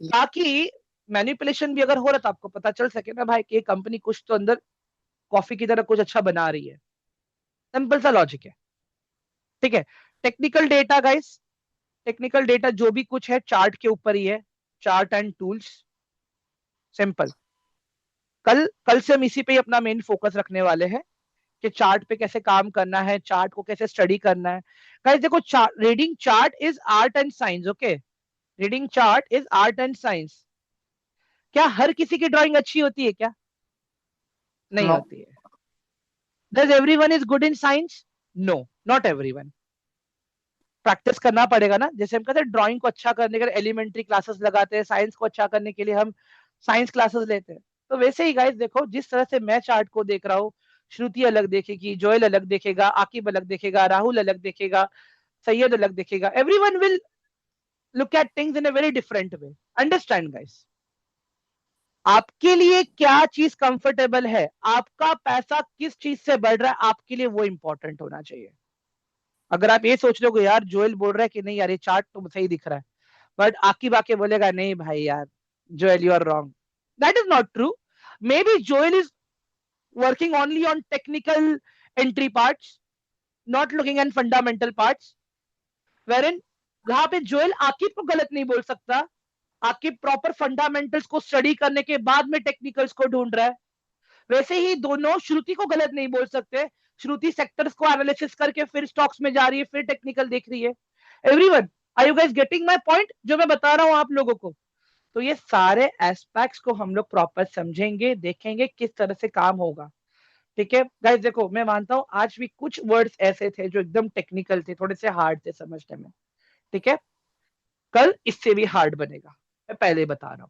ताकि मैनिपुलेशन भी अगर हो रहा तो आपको पता चल सके ना भाई कि कंपनी कुछ तो अंदर कॉफी की तरह कुछ अच्छा बना रही है। सिंपल सा लॉजिक है। ठीक है, technical data guys, technical data जो भी कुछ है चार्ट के ऊपर ही है, चार्ट एंड टूल्स। सिंपल, कल कल से हम इसी पे ही अपना मेन फोकस रखने वाले हैं कि चार्ट पे कैसे काम करना है, चार्ट को कैसे स्टडी करना है। गाइस देखो, reading chart is art and science. Okay, reading chart is art and science. क्या हर किसी की ड्राइंग अच्छी होती है क्या? नहीं No. होती है। Does everyone is good in science? No, not everyone. Practice करना पड़ेगा ना। जैसे हम कहते हैं ड्राइंग को अच्छा करने के लिए एलिमेंट्री क्लासेस लगाते हैं, साइंस को अच्छा करने के लिए हम साइंस क्लासेस लेते हैं। तो वैसे ही गाइस देखो, जिस तरह से मैं चार्ट को देख रहा हूँ, श्रुति अलग देखेगी, जोएल अलग देखेगा, आकिब अलग देखेगा, राहुल अलग देखेगा, सैयद अलग देखेगा। Everyone will look at things in a very different way. Understand guys? आपके लिए क्या चीज कंफर्टेबल है, आपका पैसा किस चीज से बढ़ रहा है, आपके लिए वो इंपॉर्टेंट होना चाहिए। अगर आप ये सोच लोगे यार जोएल बोल रहा है कि नहीं यार ये चार्ट तो सही दिख रहा है, बट आकिब आके बोलेगा नहीं भाई यार Joel you are wrong, that is not true. Maybe Joel is working only on technical entry parts, not looking at fundamental parts, वेरन जहां पे जोएल आकिब को गलत नहीं बोल सकता, आकिब प्रॉपर फंडामेंटल्स को स्टडी करने के बाद में टेक्निकल्स को ढूंढ रहा है। वैसे ही दोनों श्रुति को गलत नहीं बोल सकते। श्रुति सेक्टर्स को एनालिसिस करके फिर स्टॉक्स में जा रही है, फिर टेक्निकल देख रही है। Everyone, are you guys getting my point जो मैं बता रहा हूं आप लोगों को? तो ये सारे एस्पेक्ट्स को हम लोग प्रॉपर समझेंगे, देखेंगे किस तरह से काम होगा। ठीक है गाइस, देखो मैं मानता हूं आज भी कुछ वर्ड्स ऐसे थे जो एकदम टेक्निकल थे, थोड़े से हार्ड थे समझने में। ठीक है, कल इससे भी हार्ड बनेगा, मैं पहले ही बता रहा हूं।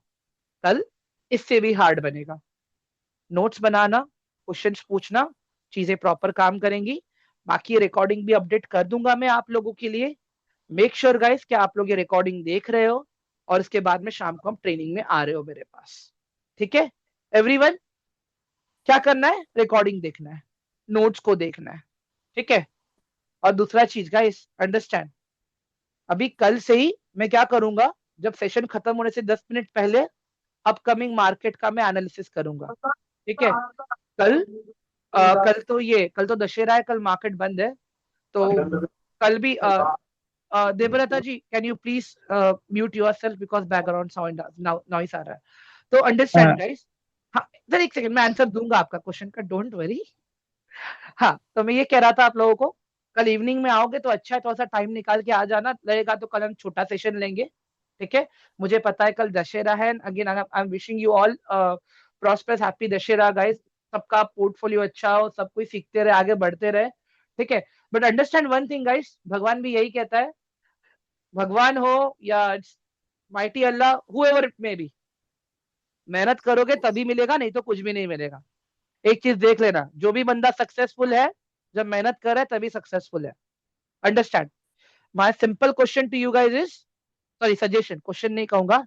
कल इससे भी हार्ड बनेगा। नोट्स बनाना, क्वेश्चंस पूछना, चीजें प्रॉपर काम करेंगी। बाकी रिकॉर्डिंग भी अपडेट कर दूंगा मैं आप लोगों के लिए। मेक श्योर गाइस कि आप लोग ये रिकॉर्डिंग देख रहे हो और इसके बाद में शाम को हम ट्रेनिंग में आ रहे हो मेरे पास। ठीक है एवरीवन, क्या करना है? रिकॉर्डिंग देखना है, नोट्स को देखना है। ठीक है, और दूसरा चीज गाइस अंडरस्टैंड, अभी कल से ही मैं क्या करूंगा, जब सेशन खत्म होने से 10 मिनट पहले अपकमिंग मार्केट का मैं एनालिसिस करूंगा। ठीक है, कल कल तो दशहरा है, कल मार्केट बंद है। तो कल भी Devlata ji can you please mute yourself because background sound noise आ रहा है। तो अंडरस्टैंड गाइस। हाँ सर, एक सेकंड मैं आंसर दूंगा आपका क्वेश्चन का, डोंट वरी। हाँ, तो मैं ये कह रहा था आप लोगों को कल इवनिंग में आओगे तो अच्छा है, थोड़ा सा टाइम निकाल के आ जाना, लगेगा तो कल हम छोटा सेशन लेंगे, ठीक है। मुझे पता है कल दशहरा है, again I am wishing you all prosperous happy Dussehra guys, सबका पोर्टफोलियो अच्छा हो, सब कुछ सीखते रहे, आगे बढ़ते रहे, ठीक है। But understand one thing guys, भगवान भी यही कहता है, भगवान हो या mighty Allah, however it may be, मेहनत करोगे तभी मिलेगा, नहीं तो कुछ भी नहीं मिलेगा। एक चीज देख लेना, जो भी बंदा सक्सेसफुल है, जब मेहनत कर रहा है तभी सक्सेसफुल है। Understand. My simple question to you guys is, sorry suggestion, question नहीं कहूंगा,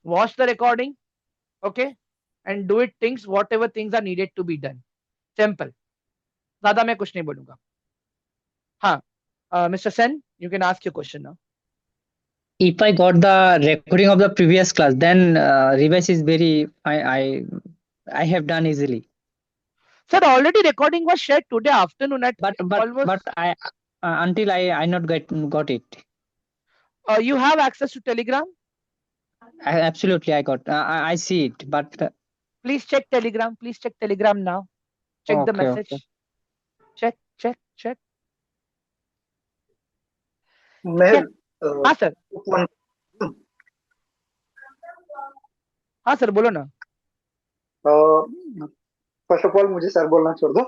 watch the recording, okay, and do it things whatever things are needed to be done, simple, ज्यादा मैं कुछ नहीं बोलूंगा। हाँ, mister Sen, you can ask your question now. If I got the recording of the previous class, then revise is very I have done easily. Sir, already recording was shared today afternoon at But almost. I until I not got it. You have access to Telegram. Absolutely, I got. I see it, but Please check Telegram. Please check Telegram now. Check the okay, message. okay. Check. मैं हाँ sir, हाँ sir, बोलो ना। First of all मुझे sir बोलना छोड़ दो।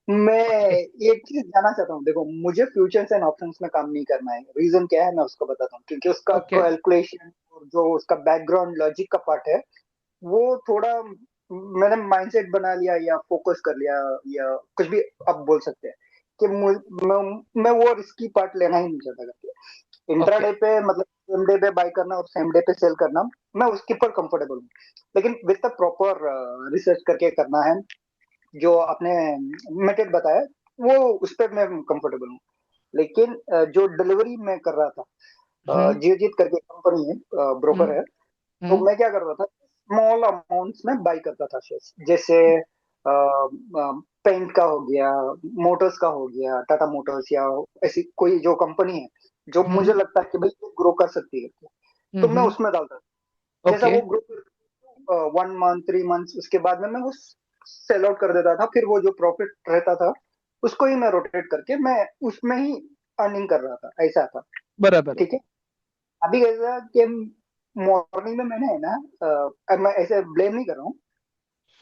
मैं एक चीज जानना चाहता हूँ, देखो मुझे फ्यूचर्स एंड ऑप्शंस में काम नहीं करना है। रीजन क्या है मैं उसको बताता हूँ, क्योंकि उसका Okay. कैलकुलेशन और जो उसका बैकग्राउंड लॉजिक का पार्ट है वो थोड़ा मैंने माइंडसेट बना लिया या फोकस कर लिया या कुछ भी आप बोल सकते हैं कि मैं वो रिस्की पार्ट लेना ही नहीं चाहता करके। इंट्राडे पे मतलब सेम डे पे बाय करना और सेम डे पे सेल करना मैं उसके पर कंफर्टेबल हूँ, लेकिन विद द प्रॉपर रिसर्च करके करना है जो आपने मेथड बताया वो उस पर मैं कंफर्टेबल हूँ। लेकिन जो डिलीवरी मैं कर रहा था, जियोजीत करके कंपनी है, ब्रोकर है, तो मैं क्या कर रहा था, स्मॉल अमाउंट्स में बाय करता था शेयर्स, जैसे पेंट का हो गया, मोटर्स का हो गया, टाटा मोटर्स या ऐसी कोई जो कंपनी है जो मुझे लगता है कि भाई वो ग्रो कर सकती है तो मैं उसमें डालता था। जैसा वो ग्रो 1 मंथ 3 मंथ्स उसके बाद में मैं वो सेल आउट कर देता था, फिर वो जो प्रॉफिट रहता था उसको ही मैं रोटेट करके मैं उसमें ही अर्निंग कर रहा था, ऐसा था। बराबर। ठीक है, अभी कैसा कि मॉर्निंग में मैंने है ना, मैं ऐसे ब्लेम नहीं कर रहा हूँ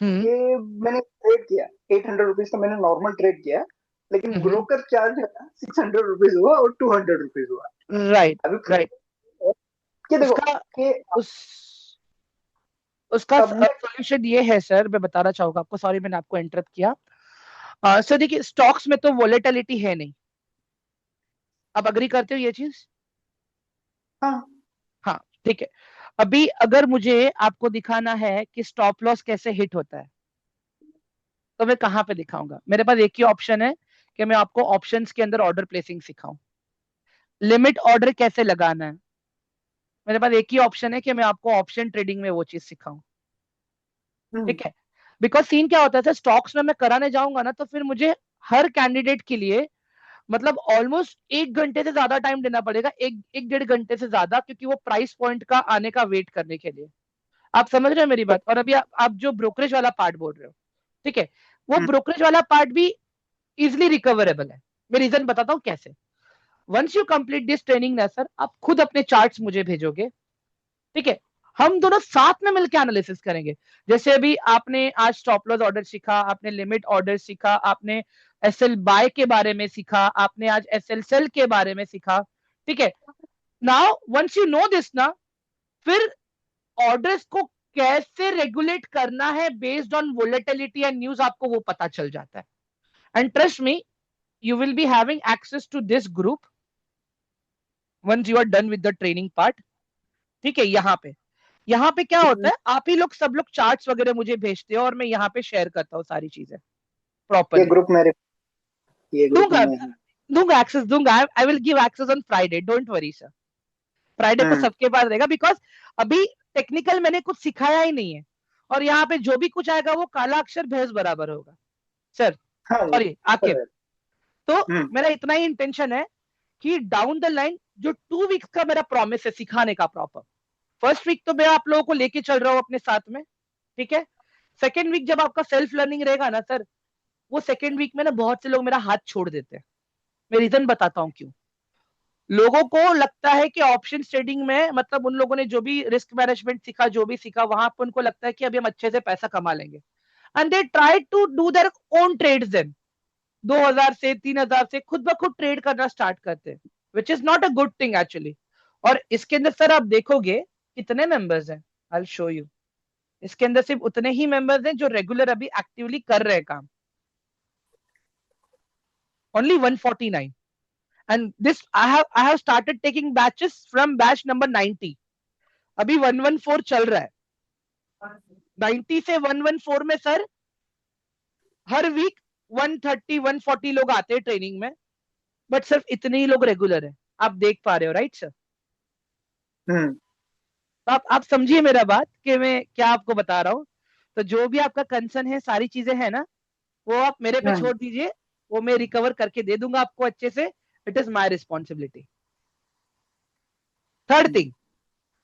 कि मैंने ट्रेड किया 800 रुपीज का, मैंने नॉर्मल ट्रेड किया, लेकिन ब्रोकर चार्ज है 600 रुपीज हुआ और 200 रुपीज हुआ। राइट अभी कि देखो उसका सॉल्यूशन ये है सर, मैं बताना चाहूंगा आपको, सॉरी मैंने आपको इंटरप्ट किया। सर देखिए, स्टॉक्स में तो वोलेटिलिटी है नहीं, आप अग्री करते हो ये चीज? हाँ, ठीक है। अभी अगर मुझे आपको दिखाना है कि स्टॉप लॉस कैसे हिट होता है तो मैं कहां पे दिखाऊंगा? मेरे पास एक ही ऑप्शन है कि मैं आपको ऑप्शंस के अंदर ऑर्डर प्लेसिंग सिखाऊं। लिमिट ऑर्डर कैसे लगाना है, मेरे पास एक ही ऑप्शन है कि मैं आपको ऑप्शन ट्रेडिंग में वो चीज सिखाऊं, ठीक है। बिकॉज सीन क्या होता है, स्टॉक्स में मैं कराने जाऊंगा ना तो फिर मुझे हर कैंडिडेट के लिए मतलब ऑलमोस्ट 1 घंटे से ज्यादा टाइम देना पड़ेगा, 1-1.5 घंटे से ज्यादा, क्योंकि वो प्राइस पॉइंट का आने का वेट करने के लिए। आप समझ रहे हो मेरी बात? और अभी आप जो ब्रोकरेज वाला पार्ट बोल रहे हो, ठीक है, वो ब्रोकरेज वाला पार्ट भी इजिली रिकवरेबल है। मैं रीजन बताता हूँ कैसे। Once you complete this training ना सर, आप खुद अपने चार्ट्स मुझे भेजोगे, ठीक है, हम दोनों साथ में मिलकर एनालिसिस करेंगे। जैसे अभी आपने आज स्टॉप लॉस ऑर्डर सीखा, आपने लिमिट ऑर्डर सीखा, आपने एसएल बाय के बारे में सीखा, आपने आज एसएल सेल के बारे में सीखा, ठीक है। Now once you know this ना, फिर ऑर्डर्स को कैसे रेगुलेट करना है based on volatility and news, आपको वो पता चल जाता है। And trust me, you will be having access to this group once you are done with the training part, ठीक है। यहाँ पे क्या होता है, आप ही लोग सब लोग चार्ट्स वगैरह मुझे भेजते हो और मैं यहाँ पे शेयर करता हूँ सारी चीजें प्रॉपर। ये ग्रुप मेरे दूंगा एक्सेस दूंगा, I will give access on Friday, don't worry sir. Friday को सबके पास रहेगा, बिकॉज अभी टेक्निकल मैंने कुछ सिखाया ही नहीं है, और यहाँ पे जो भी कुछ आएगा वो काला अक्षर भैंस बराबर होगा सर। सॉरी आकिब, तो मेरा इतना ही इंटेंशन है कि डाउन द लाइन जो 2 वीक्स का मेरा प्रॉमिस है सिखाने का प्रॉपर, फर्स्ट वीक तो मैं आप लोगों को लेके चल रहा हूँ अपने साथ में, ठीक है। सेकेंड वीक जब आपका सेल्फ लर्निंग रहेगा ना सर, वो सेकेंड वीक में ना बहुत से लोग मेरा हाथ छोड़ देते हैं। मैं रीजन बताता हूँ क्यों। लोगों को लगता है कि ऑप्शन ट्रेडिंग में मतलब उन लोगों ने जो भी रिस्क मैनेजमेंट सीखा, जो भी सीखा, वहां पर उनको लगता है कि अभी हम अच्छे से पैसा कमा लेंगे, and they try to do their own trades then 2000 से 3000 से खुद ब खुद ट्रेड करना स्टार्ट करते हैं, which is not a good thing actually. और इसके अंदर सर आप देखोगे कितने मेंबर्स हैं, आई विल शो यू। इसके अंदर सिर्फ उतने ही मेंबर्स हैं जो रेगुलर अभी एक्टिवली कर रहे हैं काम, only 149। And this I have started taking batches from batch number 90, अभी 114 चल रहा है। 90 से 114 में सर हर वीक 130 140 लोग आते हैं ट्रेनिंग में, बट सिर्फ इतने ही लोग रेगुलर है, आप देख पा रहे हो राइट सर। तो आप समझिए मेरा बात कि मैं क्या आपको बता रहा हूँ। तो जो भी आपका कंसर्न है, सारी चीजें है ना, वो आप मेरे पे छोड़ दीजिए, वो मैं रिकवर करके दे दूंगा आपको अच्छे से। It is my responsibility. Third thing,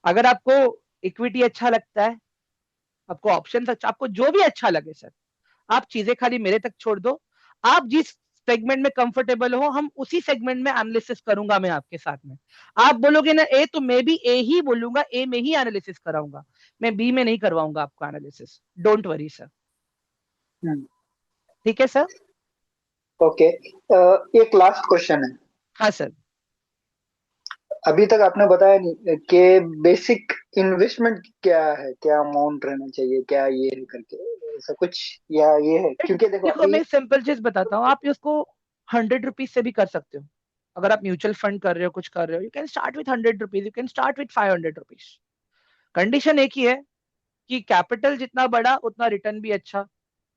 अगर आपको इक्विटी अच्छा लगता है, आपको ऑप्शन अच्छा, आपको जो भी अच्छा लगे सर, आप चीजें खाली मेरे तक छोड़ दो। आप जिस सेगमेंट में कंफर्टेबल हो, हम उसी सेगमेंट में एनालिसिस करूंगा मैं आपके साथ में। आप बोलोगे ना ए, तो मैं भी ए ही बोलूंगा, ए में ही एनालिसिस कराऊंगा, मैं बी में नहीं करवाऊंगा आपको एनालिसिस। डोंट वरी सर, ठीक है सर। ओके, एक लास्ट क्वेश्चन है। हाँ सर। अभी तक आपने बताया नहीं कि बेसिक इन्वेस्टमेंट क्या है, क्या अमाउंट रहना चाहिए, क्या ये है करके ऐसा कुछ, या ये है? क्योंकि देखो मैं सिंपल चीज बताता हूँ, आप इसको 100 रुपीज से भी कर सकते हो। अगर आप म्यूचुअल फंड कर रहे हो, कुछ कर रहे हो, you can start with 100 rupees, you can start with 500 rupees. Condition एक ही है कि कैपिटल जितना बड़ा उतना रिटर्न भी अच्छा,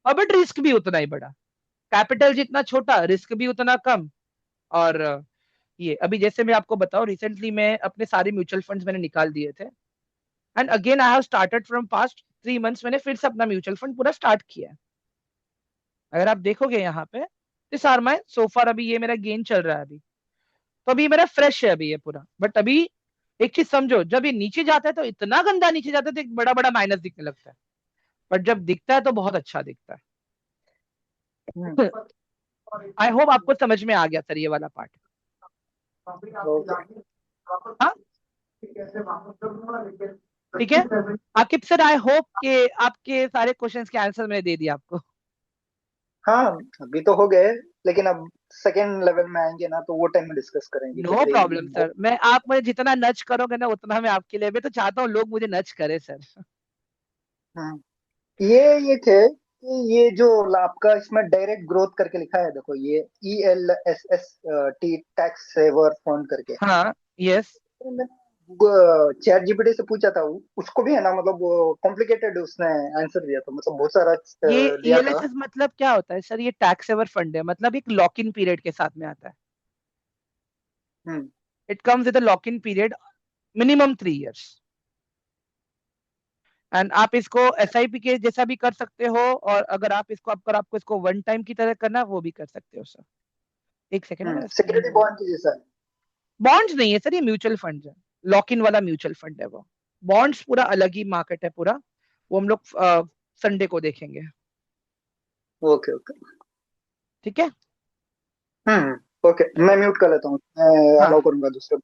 और बट रिस्क भी उतना ही बड़ा। कैपिटल जितना छोटा रिस्क भी उतना कम। और ये अभी जैसे मैं आपको बताऊं, रिसेंटली मैं अपने सारे म्यूचुअल फंड्स मैंने निकाल दिए थे, and again I have started from past 3 months, मैंने फिर से अपना म्यूचुअल फंड पूरा स्टार्ट किया है। अगर आप देखोगे यहाँ पे, दिस आर माय सो फार, अभी ये मेरा गेन चल रहा है अभी, तो अभी मेरा फ्रेश है अभी ये पूरा। बट अभी एक चीज समझो, जब ये नीचे जाता है तो इतना गंदा नीचे जाता है तो एक बड़ा बड़ा माइनस दिखने लगता है, बट जब दिखता है तो बहुत अच्छा दिखता है। आई होप आपको समझ में आ गया सर ये वाला पार्ट। हाँ ठीक है आकिब सर, आई होप कि आपके सारे क्वेश्चंस के आंसर मैंने दे दिया आपको। हाँ, अभी तो हो गए, लेकिन अब सेकेंड लेवल में आएंगे ना, तो वो टाइम में डिस्कस करेंगे। नो प्रॉब्लम सर, मैं आप मुझे जितना नच करोगे ना उतना मैं आपके लिए, मैं तो चाहता हूँ लोग मुझे नच करे सर। ये थे कि ये जो आपका इसमें डायरेक्ट ग्रोथ करके लिखा है, देखो ये ELSS टैक्स सेवर फंड करके। हाँ यस, चैट जीपीटी से पूछा था, उसको भी है ना, मतलब कॉम्प्लिकेटेड उसने आंसर दिया था, मतलब बहुत सारा ये दिया था। ELSS मतलब क्या होता है सर? ये टैक्स सेवर फंड है, मतलब एक लॉक इन पीरियड के साथ में आता है। It comes with a lock in period minimum 3 years, and आप इसको SIP के जैसा भी कर सकते हो, और अगर आप इसको आपको इसको वन टाइम की तरह करना वो भी कर सकते हो सर। एक सेकेंड, सिक्योरिटी बॉन्ड की जैसा। बॉन्ड्स नहीं है सर, ये म्यूचुअल फंड है, लॉक इन वाला म्यूचुअल फंड है वो। बॉन्ड्स पूरा अलग ही मार्केट है पूरा, वो हम लोग संडे को देखेंगे। ओके ओके, ठीक है। ओके, मैं म्यूट कर लेता हूँ, मैं अलाउ करूंगा दूसरे।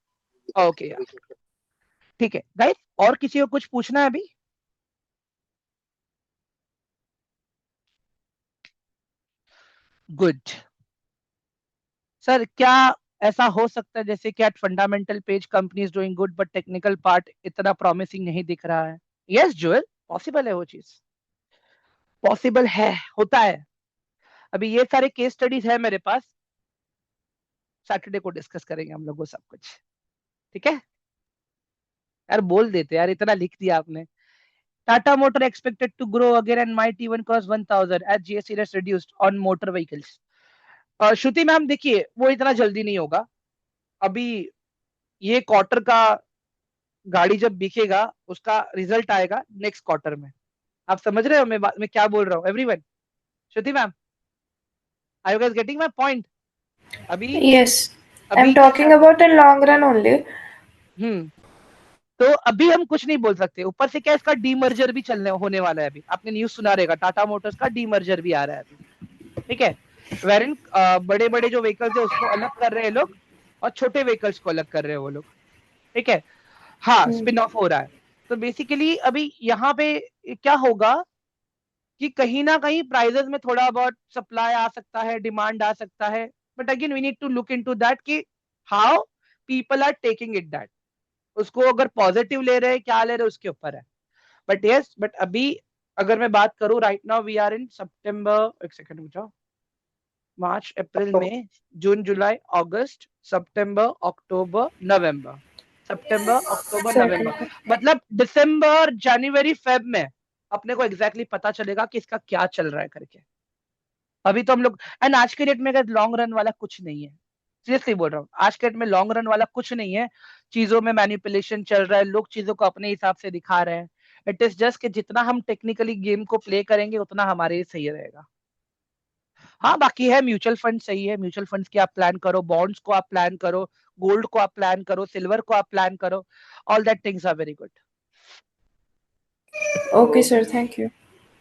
ओके ठीक है गाइस, और किसी को कुछ पूछना है अभी? गुड सर, क्या ऐसा हो सकता है जैसे कि at fundamental page company is doing good but technical part इतना प्रॉमिसिंग नहीं दिख रहा है? यस जोएल, पॉसिबल है वो चीज, पॉसिबल है, होता है। अभी ये सारे केस स्टडीज है मेरे पास, सैटरडे को डिस्कस करेंगे हम लोग सब कुछ, ठीक है। यार बोल देते यार, इतना लिख दिया आपने। Tata motor expected to grow again and might even cross 1000 as GST rate reduced on motor vehicles. Shruti ma'am देखिए, वो इतना जल्दी नहीं होगा। अभी ये क्वार्टर का गाड़ी जब बिकेगा उसका रिजल्ट आएगा नेक्स्ट क्वार्टर में। आप समझ रहे हो मैं क्या बोल रहा हूँ everyone? Shruti ma'am, are you guys getting my point? अभी Yes, I'm talking about a long run only. तो अभी हम कुछ नहीं बोल सकते। ऊपर से क्या, इसका डीमर्जर भी चलने होने वाला है। अभी आपने न्यूज सुना रहेगा, टाटा मोटर्स का डीमर्जर भी आ रहा है अभी, ठीक है। वेरिन बड़े बड़े जो व्हीकल्स है उसको अलग कर रहे हैं लोग और छोटे व्हीकल्स को अलग कर रहे हैं वो लोग, ठीक है। हाँ, स्पिन ऑफ हो रहा है। तो बेसिकली अभी यहाँ पे क्या होगा कि कहीं ना कहीं प्राइजेस में थोड़ा बहुत सप्लाई आ सकता है, डिमांड आ सकता है, but again we need to look into that कि how people are taking it that, उसको अगर पॉजिटिव ले रहे हैं क्या ले रहे हैं उसके ऊपर है। बट यस, बट अभी अगर मैं बात करूं right now we are in September, एक सेकंड रुक जाओ, मार्च अप्रैल मई जून जुलाई अगस्त सितंबर अक्टूबर नवंबर, सितंबर अक्टूबर नवंबर, मतलब दिसंबर जनवरी फेब में अपने को एग्जैक्टली पता चलेगा कि इसका क्या चल रहा है करके। अभी तो हम लोग, एंड आज के डेट में लॉन्ग रन वाला कुछ नहीं है, सीरियसली बोल रहा हूँ, आज के डेट में लॉन्ग रन वाला कुछ नहीं है। चीजों में मैनिपुलेशन चल रहा है, लोग चीजों को अपने हिसाब से दिखा रहे हैं। इट इज जस्ट कि जितना हम टेक्निकली गेम को प्ले करेंगे उतना हमारे लिए सही रहेगा। हाँ, बाकी है म्यूचुअल फंड सही है, म्यूचुअल फंड्स की आप प्लान करो, बॉन्ड्स को आप प्लान करो, गोल्ड को आप प्लान करो, सिल्वर को आप प्लान करो, all that things are very good. Okay, sir. Thank you.